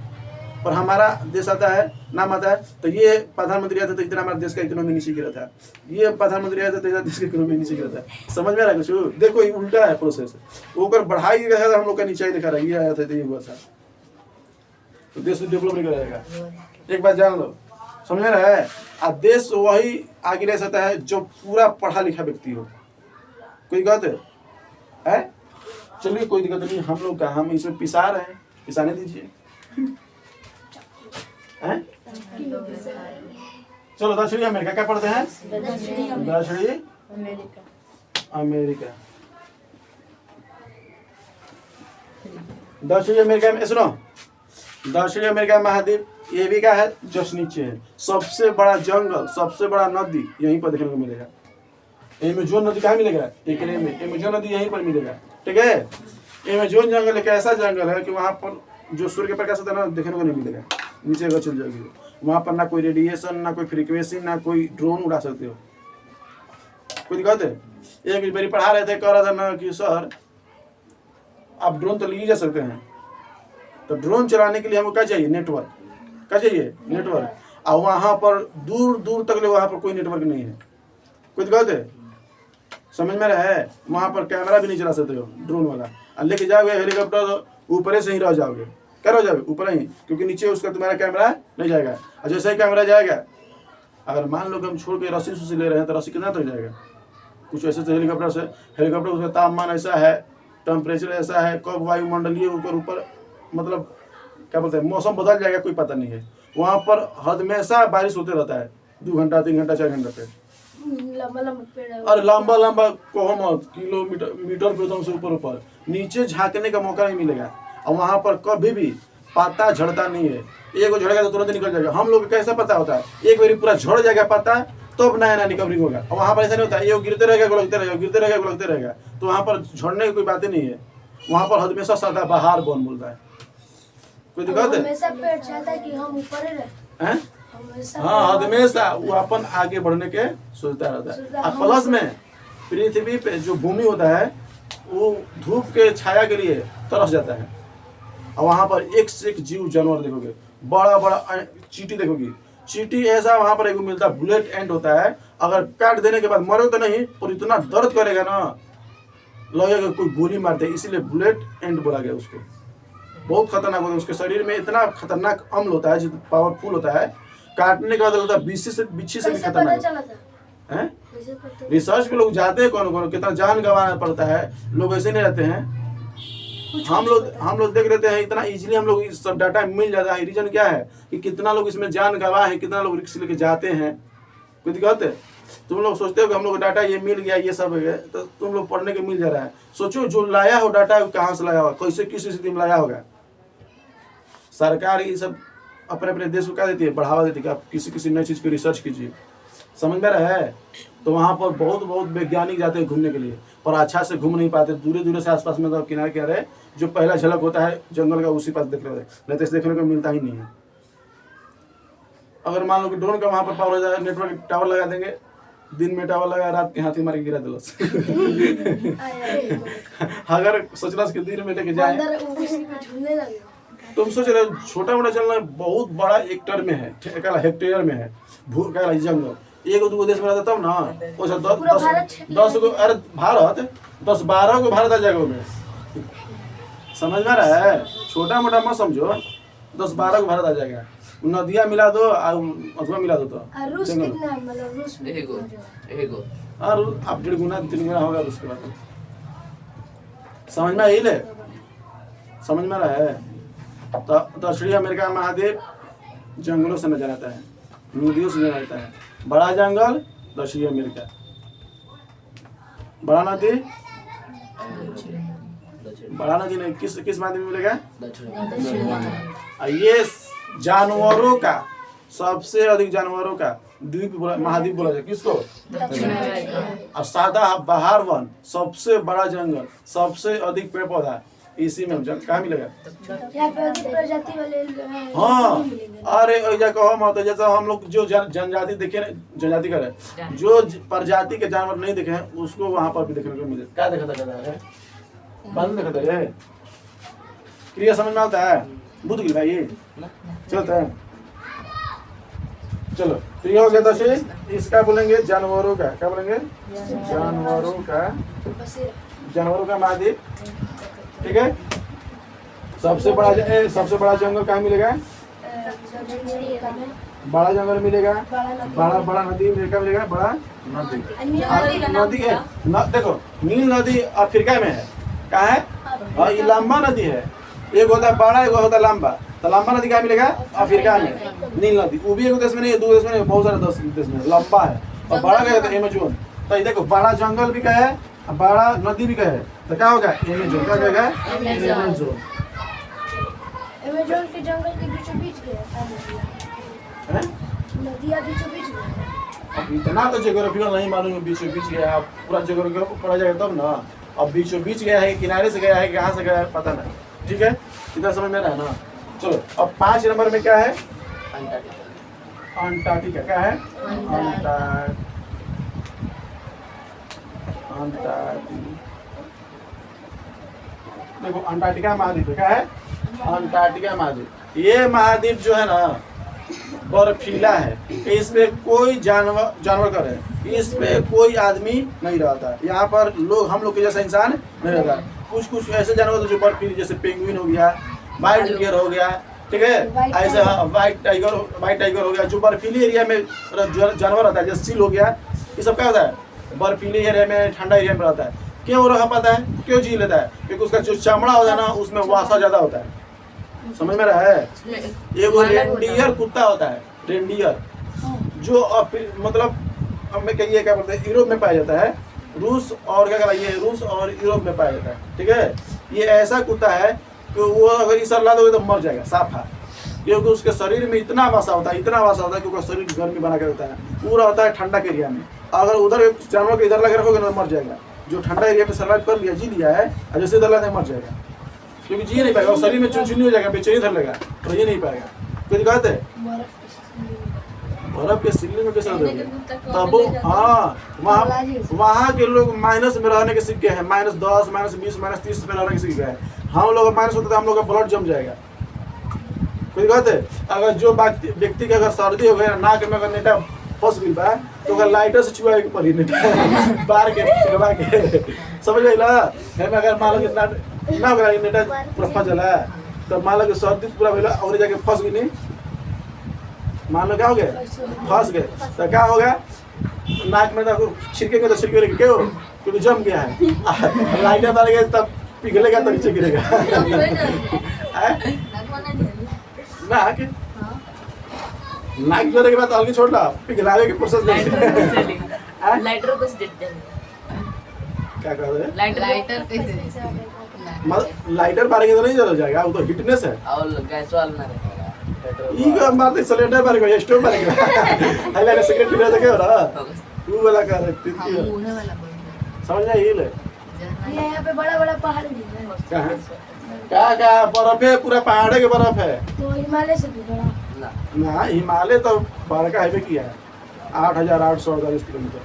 पर हमारा देश आता है, नाम आता है तो ये प्रधानमंत्री आते तो इतना हमारे देश का इकोनॉमी नीचे गिरा था, ये प्रधानमंत्री आते तो इतना देश का इकोनॉमी नीचे गिरा था। समझ में आ रहा है कुछ? देखो ये उल्टा है प्रोसेस, ऊपर बढ़ाई गया था, हम लोग का नीचे ही दिखा रहा है, ये आया था तो ये हुआ था, तो देश डेवलप नहीं कराएगा। एक बात जान लो, समझ में रहा है। और देश वही आगे रह सकता है जो पूरा पढ़ा लिखा व्यक्ति हो। कोई गलत है? चलिए कोई दिक्कत नहीं, हम लोग का हम इसमें पिसा रहे हैं, पिसाने दीजिए। हैं? चलो दक्षिणी अमेरिका क्या पढ़ते हैं? दक्षिणी अमेरिका। दक्षिणी अमेरिका में सुनो, दक्षिणी अमेरिका महाद्वीप ये भी क्या है, जस्ट नीचे है। सबसे बड़ा जंगल, सबसे बड़ा नदी यहीं पर देखने को मिलेगा। एमेजोन नदी कहाँ मिलेगा? एकरे में एमेजोन नदी यहीं पर मिलेगा, ठीक है। एमेजोन जंगल एक ऐसा जंगल है कि वहाँ पर जो सूर्य के प्रकाश होता है ना, देखने को नहीं मिलेगा। नीचे अगर चल जाएगी वहाँ पर ना कोई रेडिएशन, ना कोई फ्रीक्वेंसी, ना कोई ड्रोन उड़ा सकते हो। कोई दिक्कत है? एक बारी पढ़ा रहे थे, कह रहा था ना कि सर आप ड्रोन तो ले जा सकते हैं, तो ड्रोन चलाने के लिए हमको क्या चाहिए? नेटवर्क। क्या चाहिए? नेटवर्क। और वहाँ पर दूर दूर तक ले वहाँ पर कोई नेटवर्क नहीं है। कोई दिक्कत है? समझ में रहा है? वहाँ पर कैमरा भी नहीं चला सकते हो ड्रोन वाला, और लेके जाओगे हेलीकॉप्टर ऊपर से ही रह जाओगे। क्या रह जाओगे? ऊपर ही, क्योंकि नीचे उसका तुम्हारा कैमरा नहीं जाएगा। और जैसे ही कैमरा जाएगा, अगर मान लो कि हम छोड़ के रस्सी से ले रहे हैं तो रस्सी कितना तक जाएगा? कुछ ऐसे हेलीकॉप्टर से, हेलीकॉप्टर उसका तापमान ऐसा है, टेम्परेचर ऐसा है, कब वायुमंडलीय ऊपर ऊपर मतलब क्या बोलते हैं, मौसम बदल जाएगा, कोई पता नहीं है। वहाँ पर हमेशा बारिश होते रहता है, 2 घंटा 3 घंटा 4 घंटा पे। लंबा लंबा पेड़ है। और लंबा लंबा कहो मत, किलोमीटर मीटर पे एकदम से ऊपर ऊपर, नीचे झांकने का मौका नहीं मिलेगा। और वहाँ पर कभी भी पत्ता झड़ता नहीं है। एक झड़ेगा तो तुरंत निकल जाएगा। हम लोग को कैसा पता होता है, एक बार पूरा झड़ जाएगा पत्ता तो अब नया नया रिकवरी होगा। और वहाँ पर ऐसा नहीं होता है, ये गिरते रहेगा गुलकते रहेगा, गिरते रहेगा गुलकते रहेगा। तो वहाँ पर झड़ने की कोई बात ही नहीं है। वहाँ पर हमेशा सदाबहार वन बोलता है। कोई दिक्कत है? हमेशा पेड़ चाहता है कि हम ऊपर ही रहे। हैं? हाँ, हमेशा वो अपन आगे बढ़ने के सोचता रहता है। और प्लस में पृथ्वी पे जो भूमि होता है वो धूप के छाया के लिए तरस जाता है। और वहाँ पर एक से एक जीव जानवर देखोगे, बड़ा बड़ा चींटी देखोगी। चींटी ऐसा वहाँ पर एक मिलता है, बुलेट एंड होता है। अगर काट देने के बाद मरो तो नहीं, पर इतना दर्द करेगा ना, लगेगा कोई गोली मारते, इसीलिए बुलेट एंड बोला गया उसको। बहुत खतरनाक होता है, उसके शरीर में इतना खतरनाक अम्ल होता है जो पावरफुल होता है, काटने के बाद होता है बिच्छी से भी खतरनाक है। रिसर्च पे लोग जाते हैं, कौन कौन कितना जान गंवाना पड़ता है, लोग ऐसे नहीं रहते हैं। हम लोग देख लेते हैं, इतना इजीली हम लोग इस सब डाटा मिल जाता है। रीजन क्या है कि कितना लोग इसमें जान गंवा है, कितना लोग रिस्क लेके जाते हैं। कोई दिक्कत है? तुम लोग सोचते हो कि हम लोग डाटा ये मिल गया, ये सब है, तो तुम लोग पढ़ने के मिल जा रहा है। सोचो जो लाया हो डाटा कहाँ से लाया होगा, कैसे किस स्थिति में लाया होगा। सरकार ये सब अपने अपने देश को क्या देती है, बढ़ावा देती है कि आप किसी नई चीज़ की रिसर्च कीजिए। समझ में रहा है? तो वहाँ पर बहुत वैज्ञानिक जाते हैं घूमने के लिए, पर अच्छा से घूम नहीं पाते। दूर से आसपास में तो किनारे किनारे जो पहला झलक होता है जंगल का, उसी पास देख रहे हैं, नहीं तो देखने को मिलता ही नहीं है। अगर मान लो कि ड्रोन का वहाँ पर पावर हो जाए, नेटवर्क टावर लगा देंगे, दिन में टावर लगा, रात के हाथी मार के गिरा दिलस। अगर सोचना कि दिन में लेके जाए, तुम सोच रहे हो छोटा मोटा जंगल बहुत बड़ा हेक्टेयर में है, हेक्टेयर में है जंगल। एक दो देश में रहता तब ना, वो 10 गो, अरे भारत 10-12 गो भारत आ जाएगा में। समझ में रहा है? छोटा मोटा मत समझो। 10-12 को भारत आ जाएगा। नदियाँ मिला दो और अथवा मिला दो तो और रूस जंगल। कितना है मतलब रूस में एगो कितना जो है? एगो और अब 1.5 गुना 3 गुना होगा उसके बाद। समझ में आई ले? समझ में रहा है? तो दक्षिणी अमेरिका महाद्वीप जंगलों से नजर आता है, नदियों से नजर आता है। बड़ा जंगल दक्षिणी अमेरिका, बड़ा नदी, बड़ा नदी नहीं, किस महाद्वीप में मिलेगा? और ये जानवरों का सबसे अधिक जानवरों का द्वीप महाद्वीप बोला जाए किसको? और सादा बहार वन, सबसे बड़ा जंगल, सबसे अधिक पेड़ पौधा इसी में कहाँ मिलेगा? यहाँ पे अधिक प्रजाति वाले हाँ, नहीं मिलेंगे। अरे ऐसा कहो मत, जैसा हम लोग जो जनजाति देखे ना, जनजाति करे जो प्रजाति के जानवर नहीं देखे हैं उसको वहाँ पर भी देखने को मिले। क्या देखा था है? बाद देखा था ये क्रिया समझ में आता है? बुद्ध की भाई चलता है। चलो तो ये हो गया दक्षिण। इसका बोलेंगे जानवरों का, क्या बोलेंगे? जानवरों का, बसेरा जानवरों का महाद्वीप। ठीक है। सबसे बड़ा जंगल कहाँ मिलेगा? दक्षिण अमेरिका में बड़ा जंगल मिलेगा, बड़ा बड़ा नदी अमेरिका मिलेगा, बड़ा नदी। नदी नदी है देखो, नील नदी अफ्रीका में है। कहाँ है? और ये लंबा नदी है, एक होता है बड़ा, एक होता है लंबा। तो लंबा नदी कहाँ मिलेगा? अफ्रीका में। नील नदी वो भी एक देश में नहीं है, 2 देश में नहीं, बहुत सारे 10 देश में लंबा है। और बड़ा क्या है? अमेजोन। तो ये देखो, बड़ा जंगल भी क्या है, बड़ा नदी भी क्या है, तो क्या होगा? अमेजोन। क्या कहेगा? अमेजोन। अमेजोन के जंगल के बीचों बीच गया नदियाँ बीचों बीच गया। अब इतना तो ज्योग्राफिकल नहीं मालूम, बीचों बीच गया है। पूरा ज्योग्राफिकल पढ़ा जाएगा तब ना। अब बीचों बीच गया है, किनारे से गया है, कहाँ से गया है पता नहीं। ठीक है, इतना समझ में रहा है ना? चलो अब 5 नंबर में क्या है? अंटार्कटिका। क्या है? देखो अंटार्कटिका महाद्वीप क्या है? अंटार्कटिका महाद्वीप। ये महाद्वीप जो है ना बर्फीला है, इस पे कोई जानवर का है, इस पे कोई आदमी नहीं रहता। यहाँ पर लोग, हम लोग के जैसा इंसान नहीं रहता। कुछ ऐसे जानवर होते जो बर्फीले, जैसे पेंगुइन हो गया, व्हाइट टिगर हो गया, ठीक है, ऐसे व्हाइट टाइगर हो गया, जो बर्फीली एरिया में जानवर रहता है। जैसे सील हो गया, ये सब क्या होता है? बर्फीले एरिया में, ठंडा एरिया में रहता है। क्यों रह पाता है, क्यों जी लेता है? क्योंकि उसका जो चमड़ा होता है ना, उसमें वासा ज्यादा होता है। समझ में रहा है? ये वो रेंडियर कुत्ता होता है, रेंडियर, जो मतलब हमें कहिए क्या बोलते हैं, यूरोप में पाया जाता है। रूस और क्या कराइए, रूस और यूरोप में पाया जाता है। ठीक है, ये ऐसा कुत्ता है कि वो अगर इस ला दोगे तो मर जाएगा साफा, क्योंकि उसके शरीर में इतना वसा होता है, इतना वसा होता है कि उसका शरीर गर्मी बना के होता है। पूरा होता है ठंडा के एरिया में। अगर उधर जानवर को इधर लगे रखोगे तो मर जाएगा। जो ठंडा एरिया में सर्वाइव कर लिया, जी लिया है, और जैसे इधर लगा मर जाएगा, क्योंकि जी नहीं पाएगा, और शरीर में चुनचुनी हो जाएगा, बेचैनी धर लेगा, तो ये नहीं पाएगा। कोई दिक्कत है? बर्फ के सिल्ली में कैसे रहोगे? तब हाँ, वहाँ के लोग माइनस में रहने के सीख गए हैं। -10, -20, -30 में रहने के सीख गए हैं। हम लोग माइनस होता है, हम लोग का ब्लड जम जाएगा। कोई दिक्कत है? अगर जो व्यक्ति के अगर सर्दी हो गया, नाक में अगर नेटा फंस गई बा, तो अगर लाइटर से छुआ के पड़ी नेटा बाहर के दबा के, समझ गई ना? अगर मान लो कि ना अगर नेटा पूरा फंस जाला, तो मान लो कि सर्दी पूरा भेला और जाके फंस गई, नहीं मान लो क्या हो गया, फंस गए, तो क्या होगा? नाक में तो छिड़केंगे तो छिड़के क्यों? क्योंकि जम गया है। लाइटर डाल गए तब पिघलेगा तो नीचे गिरेगा। नाक जोड़ने के बाद हल्की छोड़ ला, पिघलाने की प्रोसेस लाइटर को क्या कर रहे हैं? लाइटर लाइटर मारेंगे तो नहीं जल जाएगा, वो तो हिटनेस है। और गैस वाला ना रहेगा, पेट्रोल ई का मारते सिलेंडर मारेगा, स्टोव मारेगा। हाइलाइट सिगरेट पीने से क्या हो रहा? वो वाला कर रहे हैं, मुंह वाला बोल समझ में ये ले। यहाँ पे बड़ा बड़ा पहाड़ भी है। कहाँ? क्या बर्फ है, पूरा पहाड़ के बर्फ है। तो हिमालय से भी बड़ा ना ना, हिमालय तो बड़का हाईवे किया है, 8,848 किलोमीटर।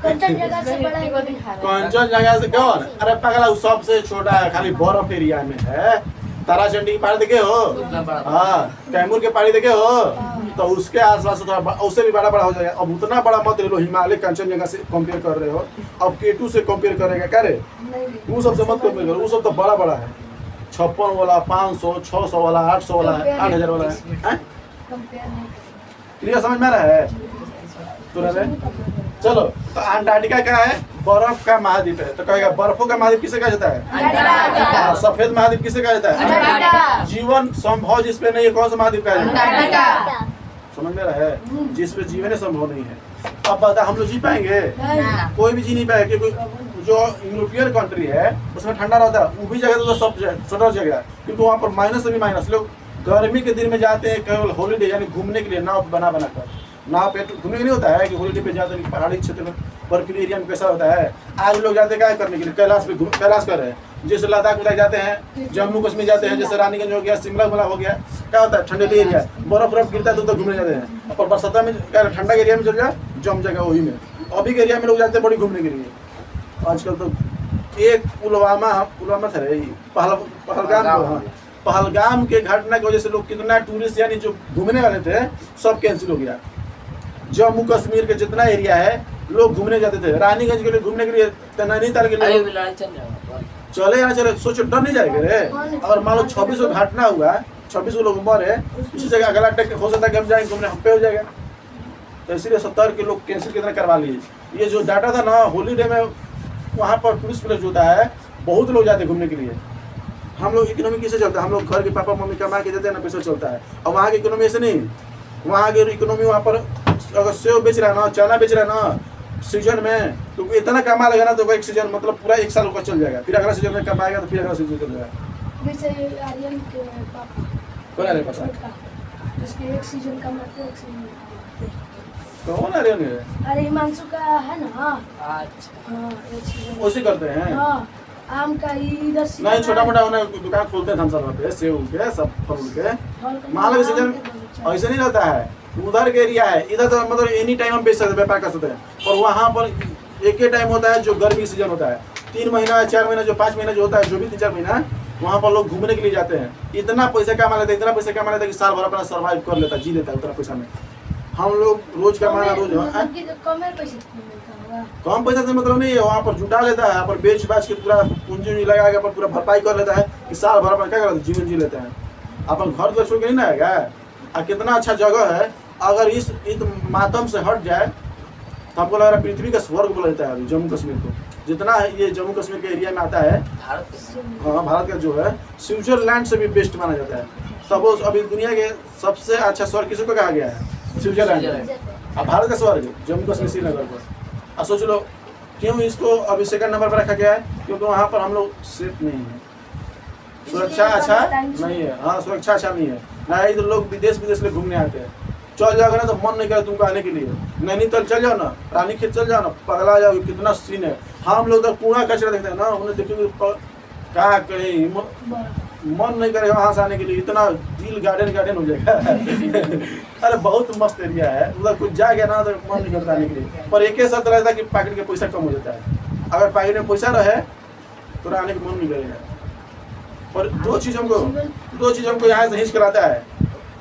कंचनजंगा से बड़ा है। कंचनजंगा से कौन? अरे पगला, सबसे छोटा है, खाली बर्फ एरिया में है। ताराचंडी की पहाड़ी देखे हो? उतना बड़ा हाँ, कैमूर के पहाड़ी देखे हो? तो उसके आसपास थोड़ा उससे भी बड़ा हो जाएगा। अब उतना बड़ा मत ले लो, हिमालय कंचनजंगा से कंपेयर कर रहे हो। अब K2 से कंपेयर करेगा क्या रे? नहीं वो सबसे मत कंपेयर करो, वो सब तो बड़ा है। 56 वाला, 500, 600 वाला, 800 वाला, 8000 वाला है। कंपेयर नहीं करते। क्लियर समझ में आ रहा है? तो चलो, तो अंटार्कटिका क्या है? बर्फ का महाद्वीप है। तो कहेगा बर्फों का महाद्वीप किसे कहा जाता है? सफेद महाद्वीप किसे कहा जाता है? जीवन संभव जिस पे नहीं है, कौन सा महाद्वीप कहा जाता है? समझ में रहा है? जिस पे जीवन संभव नहीं है। अब बता, हम लोग जी पाएंगे? कोई भी जी नहीं पाएगा, क्योंकि जो यूरोपियन कंट्री है उसमें ठंडा रहता है, वो भी जगह तो सब स्वेटर जगह, क्योंकि वहाँ पर माइनस से भी माइनस। लोग गर्मी के दिन में जाते हैं केवल हॉलीडे यानी घूमने के लिए, नाव बना कर। नाव पे घूमने के लिए होता है कि हॉलीडे पे जाते हैं पहाड़ी क्षेत्र में, बर्फीली एरिया में कैसा होता है। आज लोग जाते हैं क्या करने के लिए? कैलाश पे कैलाश कर रहे हैं। जैसे लद्दाख में जाते हैं, जम्मू कश्मीर जाते हैं, जैसे रानीगंज हो गया, शिमला हो गया, क्या होता है ठंडे एरिया, बर्फ गिरता है तो घूमने जाते हैं। और बरसात में क्या ठंडा एरिया में चल जाए, जम जाएगा वही में। अभी के एरिया में लोग जाते हैं बड़ी घूमने के लिए। आजकल तो एक पुलवामा था रे, पहलगाम के घटना की वजह से लोग कितना टूरिस्ट यानी जो घूमने वाले थे सब कैंसिल हो गया। जम्मू कश्मीर के जितना एरिया है लोग घूमने जाते थे, रानीगंज के लिए घूमने के लिए, नैनीताल के लिए चले या चले, सोचो डर नहीं जाएगा रे। अगर मान लो 26 को घटना हुआ, 26 लोग मरे, इसी जगह अगला अटैक हो सकता है कि हम जाएंगे घूमने, हम पे हो जाएगा। तो इसीलिए 70 के लोग कैंसिल कितना करवा लिए। ये जो डाटा था ना, हॉलीडे में वहाँ पर टूरिस्ट प्लेस होता है, बहुत लोग जाते हैं घूमने के लिए। हम लोग इकोनॉमी कैसे चलता है? हम लोग घर के पापा मम्मी कमा के देते हैं ना, पैसा चलता है। और वहाँ की इकोनॉमी ऐसे नहीं, वहाँ की इकोनॉमी, वहाँ पर अगर सेव बेच रहा है ना, चना बेच रहा है ना सीजन में, तो इतना कमा लेगा ना, तो एक सीजन मतलब पूरा 1 साल का चल जाएगा। फिर अगला सीजन में कमाएगा तो फिर अगला सीजन चल जाएगा। जैसे आर्यन के पापा कौन है पता? जिसके एक सीजन कमाते हैं, एक सीजन कौन है रे? अरे हिमांशु का है ना। अच्छा। हाँ, एक सीजन उसी करते हैं। हाँ, आम का इधर सीजन नहीं, छोटा मोटा उन्हें दुकान खोलते हैं धनसर पे, सेव के सब फल के। मान लो सीजन ऐसे नहीं रहता है, उधर के एरिया है, इधर तो मतलब एनी टाइम हम बेच सकते हैं, व्यापार कर सकते हैं। और वहाँ पर एक ही टाइम होता है जो गर्मी सीजन होता है, 3 महीना 4 महीना जो 5 महीना जो होता है, जो भी 3-4 महीना वहाँ पर लोग घूमने के लिए जाते हैं। इतना पैसा कमा लेते हैं, इतना पैसा कमा लेते हैं कि साल भर अपना सर्वाइव कर लेता है, जी लेता है उतना पैसा में। हम लोग रोज कमाना रोज कम पैसा से मतलब नहीं है, वहाँ पर जुटा लेता है, यहाँ पर बेच बाच के पूरा पूंजी लगा के पूरा भरपाई कर लेता है कि साल भर अपना क्या करता है, जीवन जी लेते हैं। अपन घर द्वार छोड़ के नहीं ना आएगा। और कितना अच्छा जगह है, अगर इस मातम से हट जाए तो हमको लग रहा है पृथ्वी का स्वर्ग बोला जाता है अभी जम्मू कश्मीर को। जितना ये जम्मू कश्मीर के एरिया में आता है, हाँ भारत का जो है स्विट्जरलैंड से भी बेस्ट माना जाता है। सपोज अभी दुनिया के सबसे अच्छा स्वर्ग किसी को कहा गया है? स्विट्जरलैंड। अब भारत का स्वर्ग जम्मू कश्मीर श्रीनगर पर। अब सोच लो क्यों इसको अभी 2nd नंबर पर रखा गया है? क्योंकि वहाँ पर हम लोग सेफ नहीं है, सुरक्षा अच्छा नहीं है। हाँ, सुरक्षा अच्छा नहीं है ना, इधर लोग विदेश में घूमने आते हैं। चल जाओगे ना तो मन नहीं करे तुमको आने के लिए। नैनीताल चल जाओ ना, रानीखेत चल जाओ ना, पगला जाओगे, कितना सीन है। हम लोग तो कूड़ा कचरा देखते हैं ना, उन्हें देखोगे क्या करें, मन नहीं करेगा वहाँ से आने के लिए, इतना दिल गार्डन हो जाएगा। अरे बहुत मस्त एरिया है, उधर कुछ जा गया ना तो मन नहीं करता आने के लिए। पर एक ही शर्त रहता है कि पॉकेट के पैसा कम हो जाता है। अगर पॉकेट में पैसा रहे तो आने का मन नहीं करेगा। और दो चीज़ हमको यहाँ से हिच कराता है,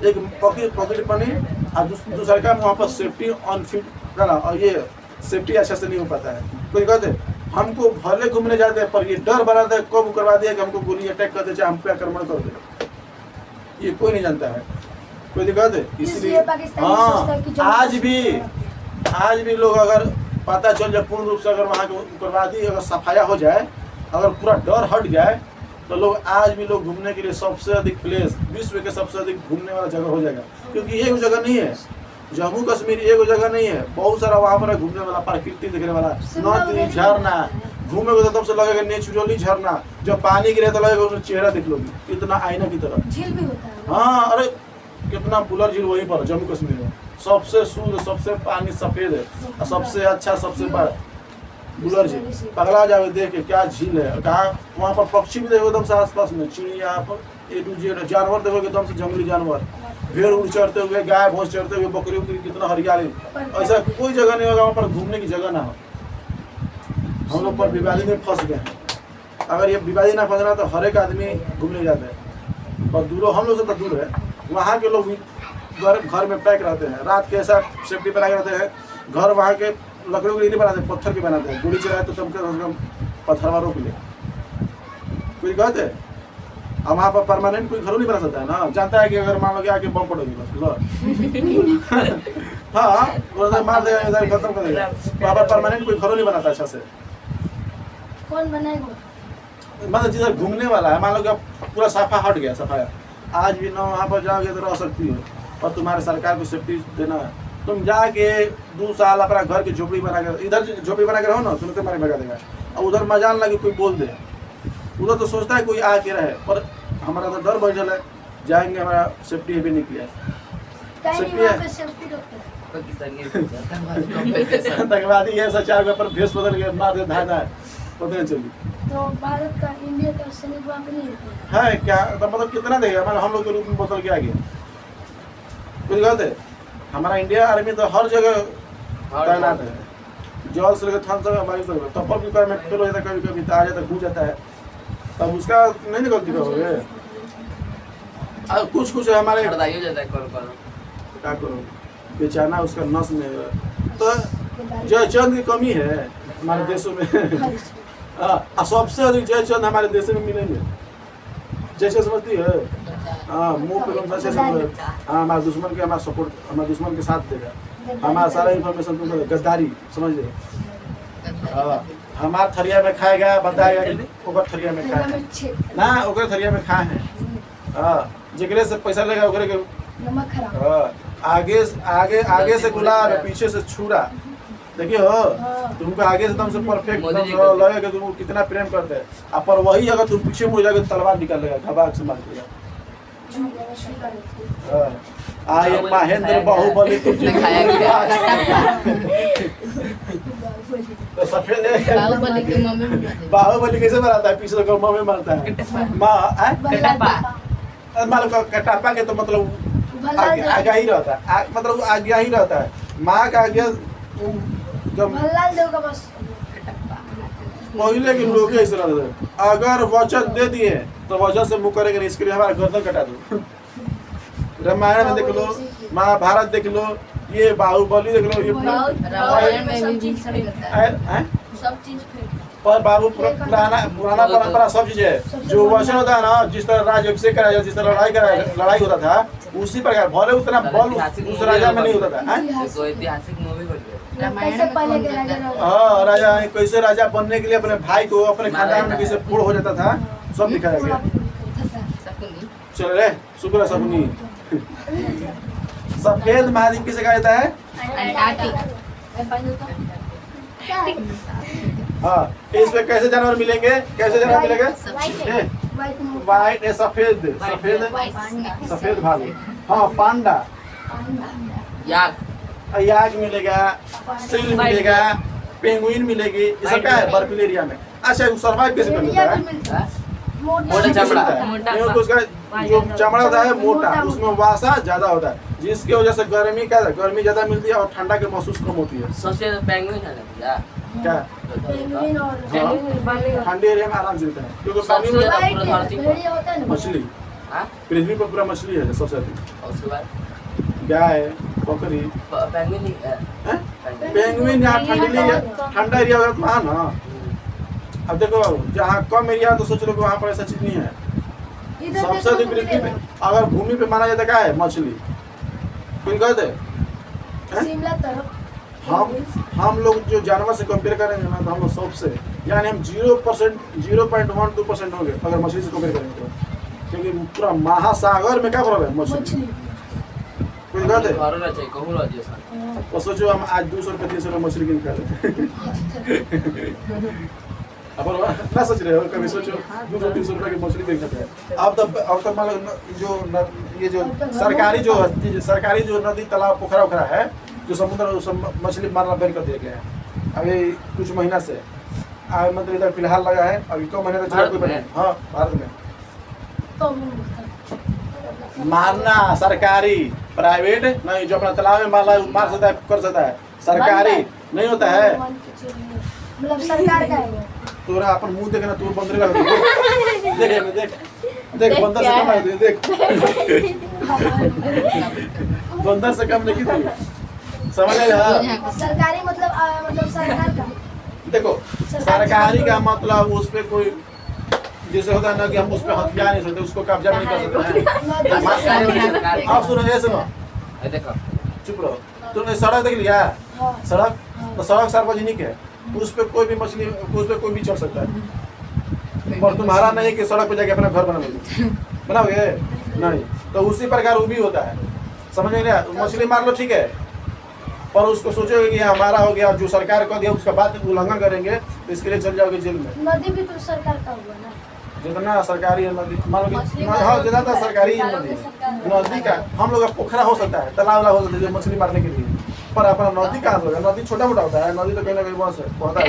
एक पॉकेट मनी और दूसरा का वहाँ पर सेफ्टी अनफिट है ना, और ये सेफ्टी अच्छा से नहीं हो पाता है। कोई कहते हमको भले घूमने जाते हैं पर ये डर बनाता है कब करवा दिया कि हमको गोली अटैक कर दे, चाहे हम पे आक्रमण कर दे, ये कोई नहीं जानता है। कोई दिक्कत है? इसलिए हाँ, आज भी लोग अगर पता चल जाए पूर्ण रूप से, अगर वहाँ को उग्रवादी अगर सफाया हो जाए, अगर पूरा डर हट जाए, तो लोग आज भी लोग घूमने के लिए सबसे अधिक प्लेस, विश्व के सबसे अधिक घूमने वाला जगह हो जाएगा। क्योंकि एक जगह नहीं है जम्मू कश्मीर, एक जगह नहीं है, बहुत सारा वहाँ पर घूमने वाला, प्रकृति देखने वाला, नदी झरना, घूमेगे तो तब से लगेगा नेचुरली झरना, जब पानी गिरे तो लगेगा उसमें चेहरा देख लोगे इतना आईना की तरह। झील भी होता है। हाँ, अरे कितना बुलर झील वहीं पर जम्मू कश्मीर में, सबसे शुद्ध, सबसे पानी सफेद है, और सबसे अच्छा, सबसे बड़ा बुलर झील। पगला जाओगे देख के क्या झील है। कहाँ वहाँ पर पक्षी भी देखो एकदम से आसपास में, चिड़िया A to Z, जानवर देखोगे एकदम से जंगली जानवर, भेड़ उड़ चढ़ते हुए, गाय भैंस चढ़ते हुए, बकरी उकरी, कितना हरियाली। ऐसा कोई जगह नहीं होगा वहाँ पर घूमने की जगह ना हो। हम लोग पर विवादी में फंस गए। अगर ये विवादी ना फंसना तो हर एक आदमी घूमने जाता है, और दूर हम लोग से तो दूर है। वहाँ के लोग घर में पैक रहते हैं, रात के ऐसा सेफ्टी बना के रहते हैं। घर वहाँ के लकड़ी नहीं बनाते, पत्थर के बनाते हैं। गोली चलाए तो तुमको पत्थरवा रोक ले। कोई कहते अब वहाँ पर परमानेंट कोई घरों नहीं बना सकता है ना, जानता है कि अगर मान लो कि आके बम पड़ेगी बस लो हाँ उधर मार देगा इधर खत्म कर देगा। वहाँ पर परमानेंट कोई घरों नहीं बनाता अच्छा से। कौन बनाएगा? मतलब जिधर घूमने वाला है, मान लो कि पूरा साफा हट गया, सफाया आज भी ना वहाँ पर जाओगे तो रह सकती हो, और तुम्हारे सरकार को सेफ्टी देना है। तुम जाके 2 साल अपना घर की झोपड़ी बना के, इधर झोपड़ी बना के रहो ना, तुरंत मारे भगा देगा। और उधर मजाल लगे कोई बोल दे, उधर तो सोचता है कोई आके रहे, पर हमारा तो डर बैठल है, जाएंगे हमारा सेफ्टी भी नहीं किया। कहीं सेफ्टी वहाँ है। पे सेफ्टी डॉक्टर है। आतंकवादी है सचार के ऊपर भेष बदल के मार दे धाय धाय, पता नहीं चली तो भारत का, इंडिया का सैनिक वहाँ पे नहीं रहते हैं। है क्या। तो मतलब कितना देगा, मतलब हम लोग के रूप में बदल के आ गया कुछ गलत है। हमारा इंडिया आर्मी तो हर जगह तैनात है, जल से लेकर थन तक, वायु तक, तब पर भी रिक्वायरमेंट फेल हो जाता है, कभी कभी तो आ जाता है, घूम जाता है, तब उसका नहीं ना गलती करोगे। कुछ कुछ हमारे हड़ताई हो जाता है कौन क्या करो, बेचाना उसका नस में है। तो जयचंद की कमी है हमारे देशों में हाँ, सबसे अधिक जयचंद हमारे देश में मिलेंगे। जैसे समझती है हाँ, मुंह पे कौन सा हाँ, हमारे दुश्मन के, हमारा सपोर्ट, हमारे दुश्मन के साथ देगा, हमारा सारा इन्फॉर्मेशन तुमको गद्दारी समझ ले। हाँ, हमारा थरिया में खाएगा, बताएगा ओकर थरिया में खाए ना, ओकर थरिया में खाए हैं। हाँ, जगरे से पैसा लेगा ओकरे के नमक खराब। हाँ, आगे आगे आगे से गुलाब, पीछे से छुरा। देखिए हो तुमको आगे से तुमसे परफेक्ट लगेगा कि तुम कितना प्रेम करते हैं, और पर वही अगर तुम पीछे मुड़ जाओगे तलवार निकालेगा, घबाक से मार देगा। आए महेंद्र बाहुबली तुझे खाया गया। तो सफेद बाहुबली की मम्मी भी बनाती है। बाहुबली कैसे बनाता है, पीछे को मुंह में मारता है माँ कटप्पा। मान लो कटापा के तो मतलब आगे ही रहता है, मतलब आगे ही रहता है। माँ का आगे जब भल्लाल देव का बस पहले के लोग ऐसे रहते थे, अगर वचन दे दिए तो वचन से मुँह करेंगे नहीं, इसके लिए हमारा गर्दन कटा दो। रामायण में देख लो, महाभारत देख लो, ये बाहुबली देख लो, ये रामायण में भी भीषण करता है। सब चीज फेंक। पर बाबू पुराना परंपरा सब चीज है। जो वचन होता है ना, जिस तरह राज अभिषेक कराया जाता, जिस तरह लड़ाई होता था, उसी प्रकार भले उतना बल उस राजा में नहीं होता था। ऐतिहासिक मूवी बन गया। कैसे पहले के राजा रहे। हाँ, राजा कैसे राजा बनने के लिए अपने भाई को, अपने खानदान में कैसे पूर्ण हो जाता था, सब दिखाया गया। शकुनी। चल रे शुक्र सपनी। सफेद महाद्वीप किसे कहा जाता है? हाँ, इस पे कैसे जानवर मिलेंगे, कैसे जानवर मिलेंगे? व्हाइट सफेद सफेद सफेद भालू। हाँ, पांडा, याक मिलेगा, सील मिलेगा, पेंगुइन मिलेगी। ये सब क्या है बर्फीले एरिया में। अच्छा, सर्वाइव कैसे कर लेता है? मोटा चमड़ा। क्योंकि उसका जो चमड़ा होता है मोटा, उसमें वासा ज्यादा होता है, जिसकी वजह से गर्मी ज्यादा मिलती है और ठंडा की महसूस कम होती है। सबसे पेंगुइन है ना क्या पेंगुइन और ठंडे एरिया में आराम से रहता है, क्योंकि पानी में भेड़िया होता है ना, मछली, पृथ्वी पर पूरा मछली है सबसे अधिक। उसके बाद गाय, बकरी, पेंगुइन हैं? पेंगुइन यहाँ ठंडा एरिया होगा तो वहाँ ना। अब देखो जहाँ कम एरिया है तो सोच लो कि वहाँ पर ऐसा चीज नहीं है। सबसे अधिक पृथ्वी पे अगर भूमि पे माना जाता क्या है? मछली। कोई कहते हैं शिमला तरफ हम लोग जो जानवर से कंपेयर करेंगे ना, तो हम लोग सबसे यानी हम 0%, 0.12% होंगे अगर मछली से कंपेयर करेंगे तो, क्योंकि पूरा महासागर में क्या प्रॉब्लम है? मछली। कोई कहते हैं तो सोचो हम आज 200 रुपये 300 रुपये मछली किन खा अपन ना सोच रहे हो, कभी सोचो 200-300 रुपये की मछली बेच सकते हैं। अब तो मान लो ये जो सरकारी जो नदी तालाब पोखरा वोखरा है, जो समुद्र मछली मारना बंद कर दिया गया है अभी कुछ महीना से। मतलब इधर फिलहाल लगा है, अभी कम महीने तक कोई बने। हाँ, भारत में मारना सरकारी, प्राइवेट नहीं। जो अपना तालाब में मार सकता है, कर सकता है, सरकारी नहीं होता है। मतलब सरकार का है। तोरा अपन मुंह देखना, तू बंदर का देख बंदर से कम है, देख बंदर से कम नहीं तू, समझ आया? सरकारी मतलब सरकार का। देखो सरकारी का मतलब उस पे कोई जैसे होता है ना कि हम उस पर हथियार नहीं सकते, उसको कब्जा नहीं कर सकते हैं। सरकार आप सुनो, ये सुनो, ये देखो चुप रहो। तुमने सड़क देख लिया? हाँ। सड़क तो सड़क सार्वजनिक है, उस पर कोई भी मछली, उस पर कोई भी चढ़ सकता है, पर तुम्हारा नहीं कि सड़क पे जाके अपना घर बनाओगे, बनाओगे नहीं। तो उसी प्रकार वो भी होता है, समझ में नहीं आया? मछली मार लो ठीक है, पर उसको सोचोगे कि हमारा हो गया, जो सरकार को दिया उसका बात उल्लंघन करेंगे तो इसके लिए चल जाओगे जेल में। नदी भी तो सरकार का हुआ ना। जितना सरकारी है नदी, मान लो कि हाँ ज्यादातर सरकारी है नदी, नदी का हम लोग का पोखरा हो सकता है, तालाब वाला हो सकता है जो मछली मारने के लिए, पर अपना नदी कहाँ से होगा? नदी छोटा मोटा होता है, नदी तो कहीं ना कहीं बस होता है।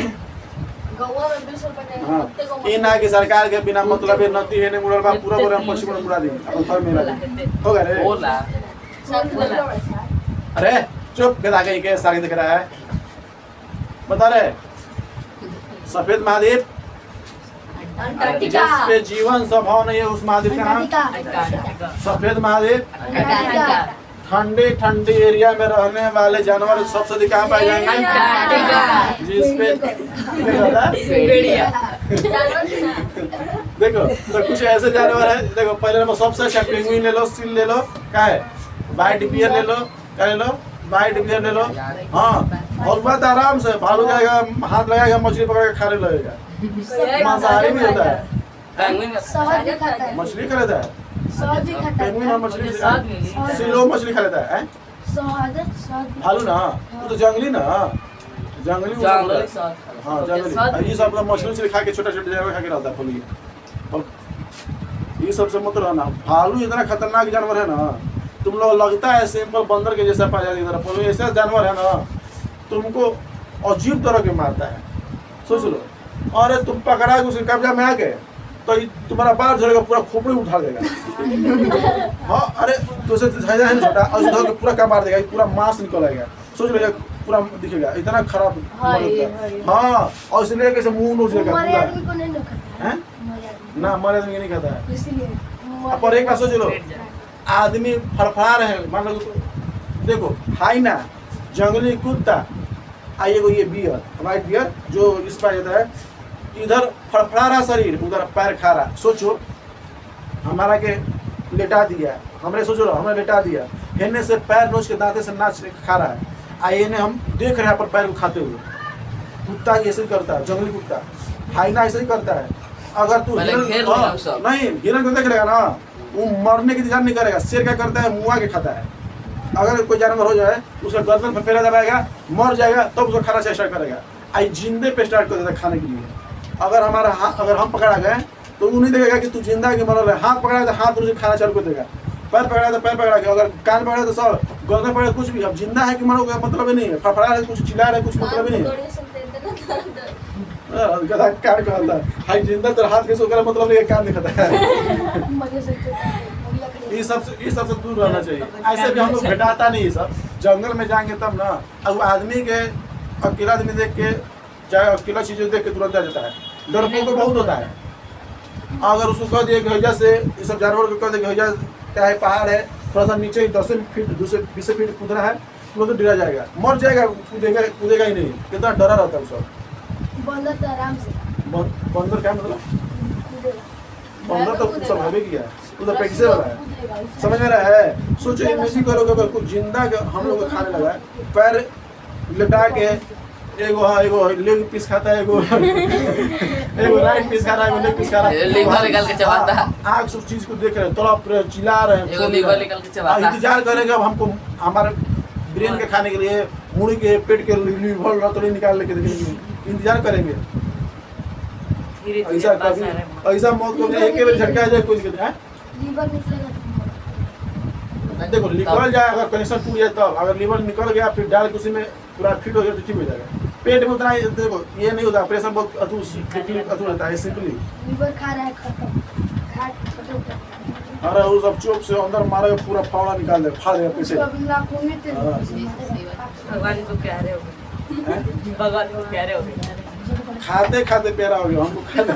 गौवा में 20 रुपए का हाँ, कुत्ते को ये ना कि सरकार के बिना मतलब ये नदी है नहीं मुड़ल बा, पूरा पूरा हम पश्चिम में मुड़ा दी अपन फल में लगा हो गया रे। बोला अरे चुप, गधा कहीं के सारे दिख रहा है, बता रहे सफेद महाद्वीप अंटार्कटिका। जिस पे जीवन संभव नहीं है, उस महाद्वीप का नाम अंटार्कटिका। सफेद महाद्वीप। अंटार्कटिका। ठंडी ठंडी एरिया में रहने वाले जानवर सबसे अधिक कहाँ पाए जाएंगे? अंटार्कटिका। जिसपे भेड़िया। देखो तो कुछ ऐसे जानवर है, देखो पहले नंबर सबसे अच्छा पेंगुइन ले लो, सील ले लो, क्या है व्हाइट बियर ले लो, क्या ले लो व्हाइट बियर ले लो। हाँ, और बात आराम से भालू जाएगा, हाथ लगाएगा, मछली पकड़ के खाने लगेगा। मांसाहारी भी होता है, पेंगुइन का शहद भी खाता है। मछली खा लेता है, शहद भी खाता पेंगुइन और है। मछली सीलो मछली खा लेता है। शहद। भालू ना वो तो जंगली ना, जंगली वो सब होता है। हाँ जंगली, ये सब मतलब मछली उछली खा के छोटे छोटे जानवर खा के रहता है फुली। और ये सबसे मत रहना, भालू इतना खतरनाक जानवर है ना, तुम लोग लगता है सिंपल बंदर के जैसा पा जाती है, पर ऐसा जानवर है ना तुमको अजीब तरह के मारता है। सोच लो, अरे तुम पकड़ा के उसके कब्जा में आ गए तो तुम्हारा बाल झड़ेगा, पूरा खोपड़ी उठा देगा। हाँ अरे तो है ना छोटा, और उधर पूरा क्या मार देगा, पूरा मांस निकल आएगा। सोच लो पूरा दिखेगा, इतना खराब हाँ, और इसलिए कैसे मुंह नोच देगा हमारे पूरा। आदमी को नहीं ना खाता है। हैं? हमारे आदमी ना हमारे आदमी नहीं खाता है। इसलिए पर एक बात सोच लो, आदमी फड़फड़ा रहे हैं, मान लो देखो हाइना, जंगली कुत्ता, एगो ये बियर, व्हाइट बियर जो इस पाया जाता है, इधर फड़फड़ा रहा शरीर, उधर पैर खा रहा। सोचो हमारा के लेटा दिया, हमने सोचो हमने लेटा दिया, हेने से पैर नोच के दांते से नाच के खा रहा है, आइए ने हम देख रहे हैं पर पैर को खाते हुए। कुत्ता ऐसे ही करता है, जंगली कुत्ता, हाइना ऐसे ही करता है। अगर तू नहीं हिरन को देख लेगा ना, वो मरने की इंतजार नहीं करेगा। शेर क्या करता है, मुआ के खाता है। अगर कोई जानवर हो जाए उसका गर्दन पर फेरा दबाएगा, मर जाएगा, तब उसको खाना स्टार्ट करेगा। आई जिंदे पे स्टार्ट कर देता है खाने के लिए। अगर हमारा हाथ, अगर हम पकड़ा गए तो वो नहीं देखेगा कि तू जिंदा है कि मरल है। हाथ पकड़ा तो हाथ उसे खाना चालू कर देगा, पैर पकड़ा तो पैर पकड़ा के, अगर कान पकड़ा तो सब, गर्दन पकड़ा कुछ भी। अब जिंदा है कि मरोगे मतलब ही नहीं है, फड़फड़ा रहे कुछ चिल्ला रहे कुछ मतलब ही नहीं है। गधा कान कहता है, हाई जिंदा तो हाथ कैसे कर मतलब नहीं, कान दिखाता है। मजे से ये सबसे दूर रहना चाहिए। ऐसे भी हम लोग घटाता नहीं, ये सब जंगल में जाएंगे तब ना। अब आदमी के अकेला आदमी देख के, चाहे अकेला चीजें देख के तुरंत आ जाता है, डरपोक को बहुत होता है। अगर उसको कह दिए कि हैजा से, ये सब जानवर को कह दिए कि हैजा क्या है, पहाड़ है, थोड़ा सा नीचे 10 फीट 20 फीट कूदना है, तो डरा जाएगा, मर जाएगा, कूदेगा ही नहीं। कितना डरा रहता है वो सब। बंदर तो आराम से बंदर क्या मतलब, कूदेगा। बंदर तो सब हवे किया है, वो तो पैसे वाला है, समझ में रहा है। सोचो इमेजिन करोगे अगर कुछ जिंदा हम लोग को खाने लगा है, पैर लिटा के, एगो लेग पीस खाता है, एगो राइट पीस खा रहा है, एगो लेग पीस खा रहा है, लीवर निकाल के चबाता है। आँख सब चीज को देख रहे हैं, तड़प रहे, चिल्ला रहे हैं, एगो लीवर निकाल के चबाता है। इंतजार करेंगे अब हमको हमारे ब्रेन के खाने के लिए, मुड़ी के पेट के लीवर रतड़ी निकाल लेके इंतजार करेंगे। ऐसा कभी ऐसा मौत को एक बार झटका जाए कोई दिक्कत है। लीवर निकलेगा तो देखो निकल जाए, अगर कनेक्शन टूट जाए तब, अगर लीवर निकल गया फिर डाल के उसी में पूरा फिट हो गया तो ठीक हो जाएगा। पेट में उतना देखो ये नहीं होता, ऑपरेशन बहुत अधू रहता है सिंपली। लीवर खा रहा है, खत्म। अरे वो सब चोप से अंदर मारे पूरा फावड़ा निकाल दे, फाड़ दे पीछे। भगवान को कह रहे हो, भगवान को कह रहे हो, खाते खाते प्यारा हो गया हमको खाते।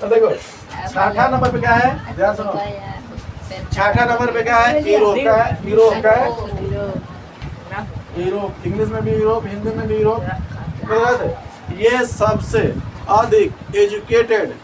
तो देखो छठा नंबर पे क्या है, ध्यान सुनो, छठा नंबर पे क्या है, यूरोप का है। यूरोप का है, यूरोप, इंग्लिश में भी यूरोप, हिंदी में भी यूरोप। ये सबसे अधिक एजुकेटेड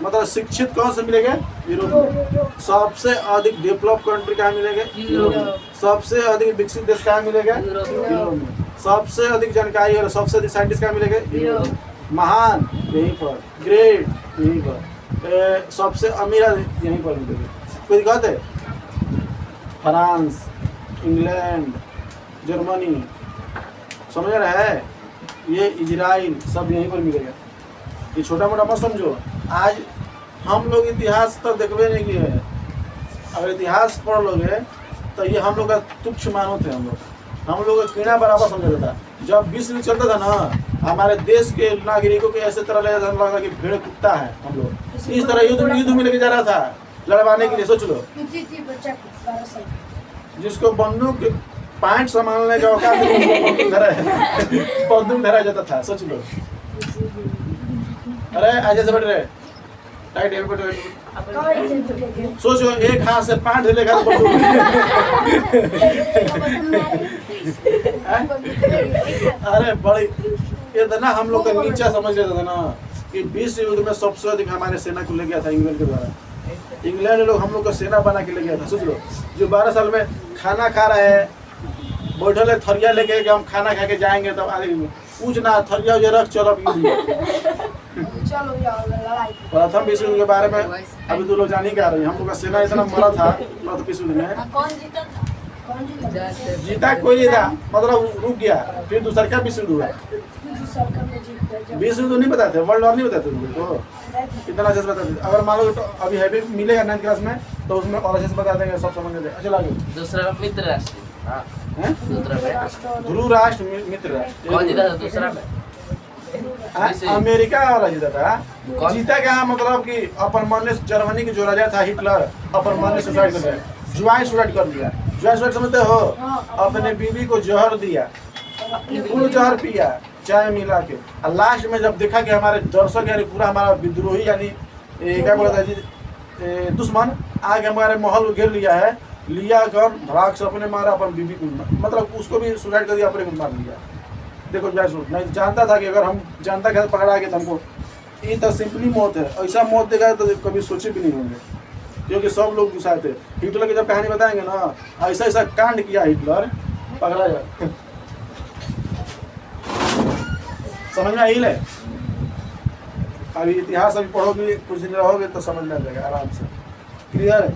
मतलब शिक्षित कौन से मिलेगा? यूरोप में। सबसे अधिक डेवलप कंट्री कहाँ मिलेगा? यूरोप में। सबसे अधिक विकसित देश कहाँ मिलेगा? यूरोप में। सबसे अधिक जानकारी और सबसे अधिक साइंटिस्ट कहाँ मिलेगा? यूरोप में। महान यहीं पर, ग्रेट यहीं पर, सबसे अमीर यहीं पर मिलेगा। कोई दिक्कत है? फ्रांस, इंग्लैंड, जर्मनी, समझ रहा है? ये इजराइल सब यहीं पर मिलेगा। ये छोटा मोटा मत समझो। आज हम लोग इतिहास तो देखबे नहीं किए हैं। अगर इतिहास पढ़ लोगे तो ये हम लोग का तुच्छ मानो थे। हम लोग का कीड़ा बराबर समझा था। जब विश्व चलता था ना, हमारे देश के नागरिकों को ऐसे तरह ले जाता था कि भेड़ कुत्ता है। हम लोग इस तरह युद्ध में लेके जा रहा था लड़वाने के लिए। सोच लो, जिसको बंदूक पैंट संभालने का औकात बंदूक धरा जाता था। सोच लो। अरे ऐसे से बैठ रहे टाइट है, सोचो एक हाथ से पैंट लेकर अरे बड़ी इतना हम लोग का नीचा समझ लेता था ना कि विश्व युद्ध में सबसे अधिक हमारे सेना को ले गया था इंग्लैंड के द्वारा। इंग्लैंड लोग हम लोग का सेना बना के ले गया था। सोच लो, जो 12 साल में खाना खा रहे हैं, बैठल है थरिया लेके कि हम खाना खा के जाएंगे, तब पूछ ना थरिया रख चलो। प्रथम विश्व युद्ध के बारे में अभी तो लोग जान ही क्या रहे हैं। हम लोग का सेना इतना मरा था प्रथम विश्व युद्ध में। कौन जीता था? जीता कोई नहीं था, मतलब रुक गया। फिर दूसरा क्या विश्व युद्ध हुआ? विश्व युद्ध नहीं बताते, वर्ल्ड वॉर नहीं बताते तुमको, इतना अच्छे से बताते। अगर मान लो तो अभी हैवी मिलेगा 9th क्लास में तो उसमें और अच्छे से बता देंगे, सब समझ लेते। अच्छा लगे। दूसरा मित्र राष्ट्र। दूसरा में ध्रुव राष्ट्र, मित्र राष्ट्र। कौन जीता था दूसरा में? अमेरिका वाला जीता था। जीता क्या मतलब कि अपरमान्य जर्मनी की जो राजा था हिटलर, अपरमान्य सुसाइड कर दिया, ज्वाइंट सुसाइड कर दिया। ज्वाइंट सुसाइड समझते हो? अपने बीवी को जहर दिया, फुल जहर पिया चाय मिला के। और लास्ट में जब देखा कि हमारे दर्शक यानी पूरा हमारा विद्रोही यानी क्या बोला था दुश्मन आगे हमारे महल को घेर लिया है, लिया कर धड़ाक से अपने मारा, अपन बीवी को मतलब उसको भी सुसाइड कर दिया, अपने को मार लिया। देखो नहीं जानता था कि अगर हम जानता कि पकड़ा के तो हमको ये तो सिंपली मौत है। ऐसा मौत देखा तो कभी सोचे भी नहीं होंगे, क्योंकि सब लोग गुस्साए थे। हिटलर की जब कहानी बताएंगे ना, ऐसा ऐसा कांड किया हिटलर, पकड़ा गया। समझ में आई ले? अभी इतिहास अभी पढ़ोगे कुछ दिन रहोगे तो समझ में आ जाएगा आराम से। क्लियर है?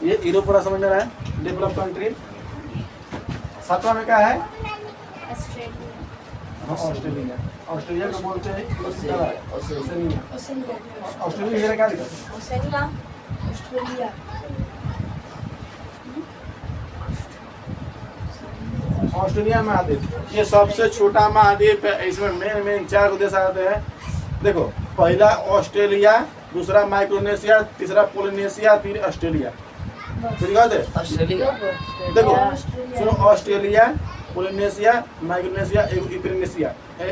ये यूरोप पूरा समझ में रहा है, डेवलप कंट्री। 7वां में क्या है? ऑस्ट्रेलिया। ऑस्ट्रेलिया को बोलते हैं ओसेनिया। ऑस्ट्रेलिया क्या लिखा? ऑस्ट्रेलिया महाद्वीप ये सबसे छोटा महाद्वीप है। इसमें मेन 4 देश आते हैं। देखो, पहला ऑस्ट्रेलिया, दूसरा माइक्रोनेशिया, तीसरा पोलिनेशिया, फिर ऑस्ट्रेलिया। ठीक है? ऑस्ट्रेलिया। देखो सुनो, ऑस्ट्रेलिया, पोलिनेशिया, माइक्रोनेशिया, यूक्रेनेशिया।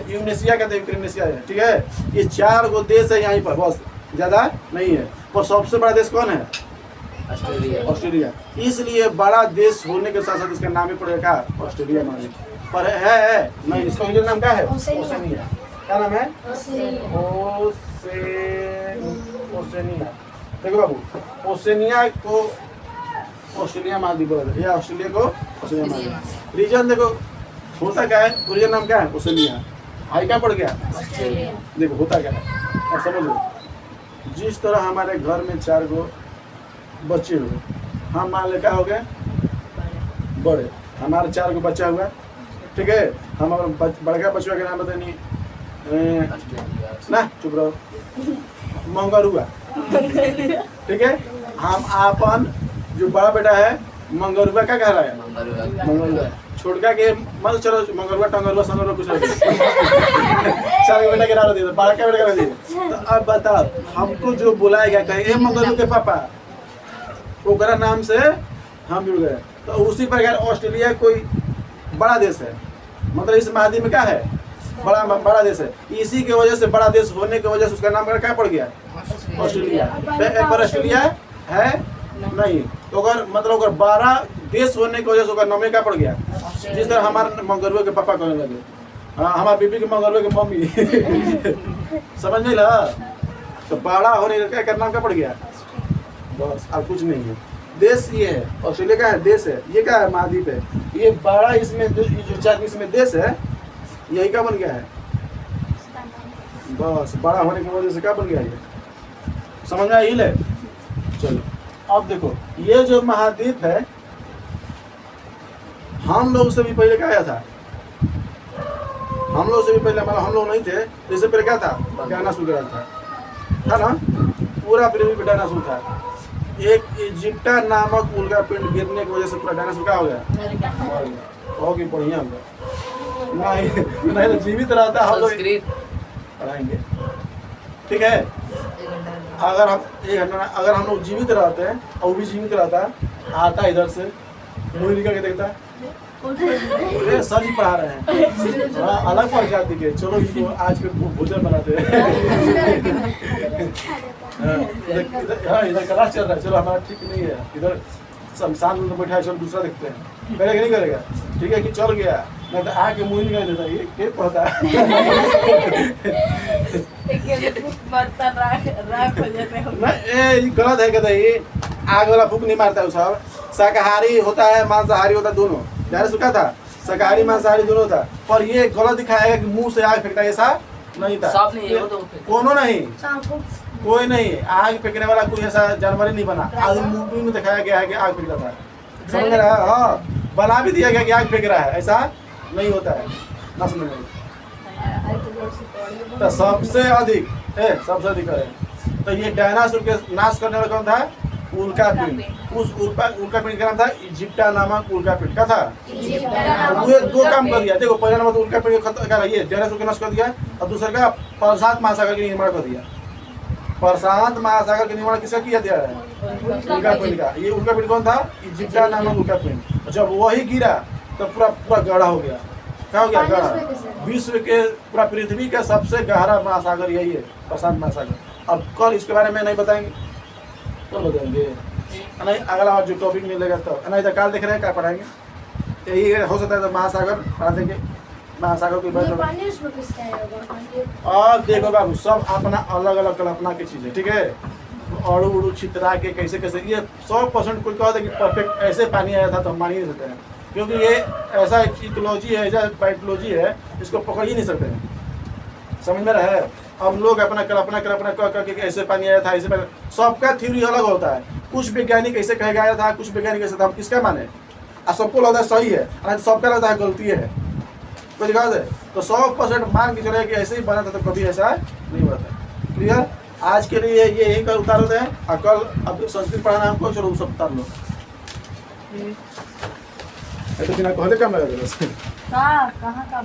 यूनेशिया कहते हैं, यूक्रेनेशिया है। ठीक है? ये 4 गो देश है यहीं पर, बस ज्यादा नहीं है। और सबसे बड़ा देश कौन है? ऑस्ट्रेलिया। ऑस्ट्रेलिया। इसलिए बड़ा देश होने के साथ साथ इसका नाम ही पड़ेगा ऑस्ट्रेलिया माने पर है नहीं। इसका इंग्लिश नाम क्या है? ओसेनिया। क्या नाम है? ओसेनिया। देखो बाबू, ओसेनिया को ऑस्ट्रेलिया महाद्वीप बोला जाता है, या ऑस्ट्रेलिया को ओसेनिया महाद्वीप। रीजन देखो होता क्या है, रीजन नाम क्या है? ओसेनिया। हाई क्या पड़ गया? देखो होता क्या है और समझ लो। जिस तरह हमारे घर में 4 गो बच्चे हुए, हम मान ले क्या हो गए? बड़े। हमारे 4 गो बच्चा हुआ, ठीक है? हम बड़का बच्चा का नाम बतानी ना, चुप रहो, मंगरुआ। ठीक है? हम आपन जो बड़ा बेटा है मंगरुआ क्या कह रहा है? मंगरुआ। छोटका के मत चलो मंगरुआ टंगरुआ संगरुआ कुछ नहीं। 4 बेटा के नाम दे दो, बड़ा का बेटा का दे। तो अब बताओ, हमको जो बुलाएगा कहे मंगरुआ के पापा, ओकरा नाम से हम जुड़ गए। तो उसी प्रकार ऑस्ट्रेलिया कोई बड़ा देश है, मतलब इस महाद्वीप में क्या है? बड़ा देश है। इसी के वजह से बड़ा देश होने की वजह से उसका नाम क्या पड़ गया? ऑस्ट्रेलिया। पर ऑस्ट्रेलिया है नहीं, तो अगर मतलब अगर 12 देश होने की वजह से उसका नाम क्या पड़ गया? जिस तरह हमारे मंगरुआ के पापा कहने लगे, हाँ हमारे बीबी के मंगरुआ के मम्मी। समझ नहीं लगा? तो बड़ा होने का क्या नाम क्या पड़ गया? बस और कुछ नहीं है। देश ये है, ऑस्ट्रेलिया का है, देश है। ये क्या है? महाद्वीप है। ये बड़ा इसमें जो चार इसमें देश है, यही का बन गया है। बस बड़ा होने की वजह से क्या बन गया ये? समझ में आई ले? चलो अब देखो, ये जो महाद्वीप है, हम लोग से भी पहले क्या आया था? हम लोग से भी पहले, मतलब हम लोग नहीं थे, इससे पहले क्या था? डायनासोर था ना? पूरा पृथ्वी पे डायनासोर था। एक इजिप्टा नामक उल्कापिंड गिरने की वजह से पूरा डायनासोर क्या हो गया? हो गया, बढ़िया हो गया। नहीं तो जीवित रहता हम लोग संस्कृत पढ़ाएंगे, ठीक है? अगर हम एक घंटा, अगर हम लोग जीवित रहते हैं और वो भी जीवित रहता है, आता इधर से मुँह निकल के देखता है, अरे सर जी पढ़ा रहे हैं, थोड़ा अलग पढ़ जाती है। चलो इनको आज के भोजन बनाते हैं। इधर क्लास चल रहा है, चलो हमारा ठीक नहीं है, इधर शमशान में बैठा है, चलो दूसरा देखते हैं। करेगा नहीं करेगा? ठीक है कि चल गया, नहीं तो आके मुँह निकाल देता है। ये पढ़ता नहीं, गलत है कहता ये आग वाला फूक नहीं मारता है। सब शाकाहारी होता है, मांसाहारी होता है, दोनों। डायनासोर क्या था? शाकाहारी मांसाहारी दोनों था। पर ये गलत दिखाएगा कि मुंह से आग फेंकता है, ऐसा नहीं था। सांप नहीं है वो तो। कोनो नहीं, सांप कोई नहीं। आग फेंकने वाला कोई ऐसा जानवर ही नहीं बना। आग मूवी में दिखाया गया है कि आग फेंकता था, समझ रहा है? हाँ, बना भी दिया गया कि आग फेंक रहा है, ऐसा नहीं होता है ना, समझ में? तो सबसे अधिक है तो ये डायनासोर के नाश करने वाला कौन था? उल्कापिंड। उस उल्कापिंड का नाम था इजिप्टा नामक उल्कापिंड। क्या था? वो दो काम कर दिया। देखो, पहला नंबर तो उल्कापिंड खत्म कर ये डायनासोर का नाश कर दिया, और दूसरा का प्रशांत महासागर के निर्माण कर दिया। प्रशांत महासागर के निर्माण किसका किया दिया है? उल्कापिंड का। ये उल्कापिंड कौन था? इजिप्टा नामक उल्कापिंड। जब वही गिरा तो पूरा गहरा हो गया। क्या हो गया? गहरा। विश्व के पूरा पृथ्वी का सबसे गहरा महासागर यही है, प्रशांत महासागर। अब कल इसके बारे में नहीं बताएंगे, तो बताएंगे नहीं, अगला बार जो टॉपिक मिलेगा तो नहीं। तो काल देख रहे हैं क्या पढ़ाएंगे, यही हो सकता है तो महासागर पढ़ा देंगे। महासागर के बारे में और देखो बाबू, सब अपना अलग अलग कल्पना की चीज़ है, ठीक है? अड़ू उड़ू छितरा के कैसे कैसे, ये 100% कोई कहता है कि परफेक्ट ऐसे पानी आया था तो हम मान ही नहीं सकते हैं, क्योंकि ये ऐसा इकोलॉजी है, ऐसा बायोलॉजी है, इसको पकड़ ही नहीं सकते हैं। समझ में रहा है? हम लोग अपना कल्पना करके ऐसे पानी आया था, ऐसे पानी। सबका थ्योरी अलग होता है। कुछ वैज्ञानिक ऐसे कह आया था, कुछ वैज्ञानिक ऐसे था। हम किसका माने? और सबको लगता है सही है, और सबका लगता है गलती है। कोई दिखा दे तो 100% मान के चले कि ऐसे ही बना था, तो कभी ऐसा नहीं हुआ था। क्लियर? आज के लिए ये यही कल उतार होते हैं, और कल अब संस्कृत पढ़ाना हमको, चलो सब उतार लो। तो बिना कहले काम लगा कहाँ का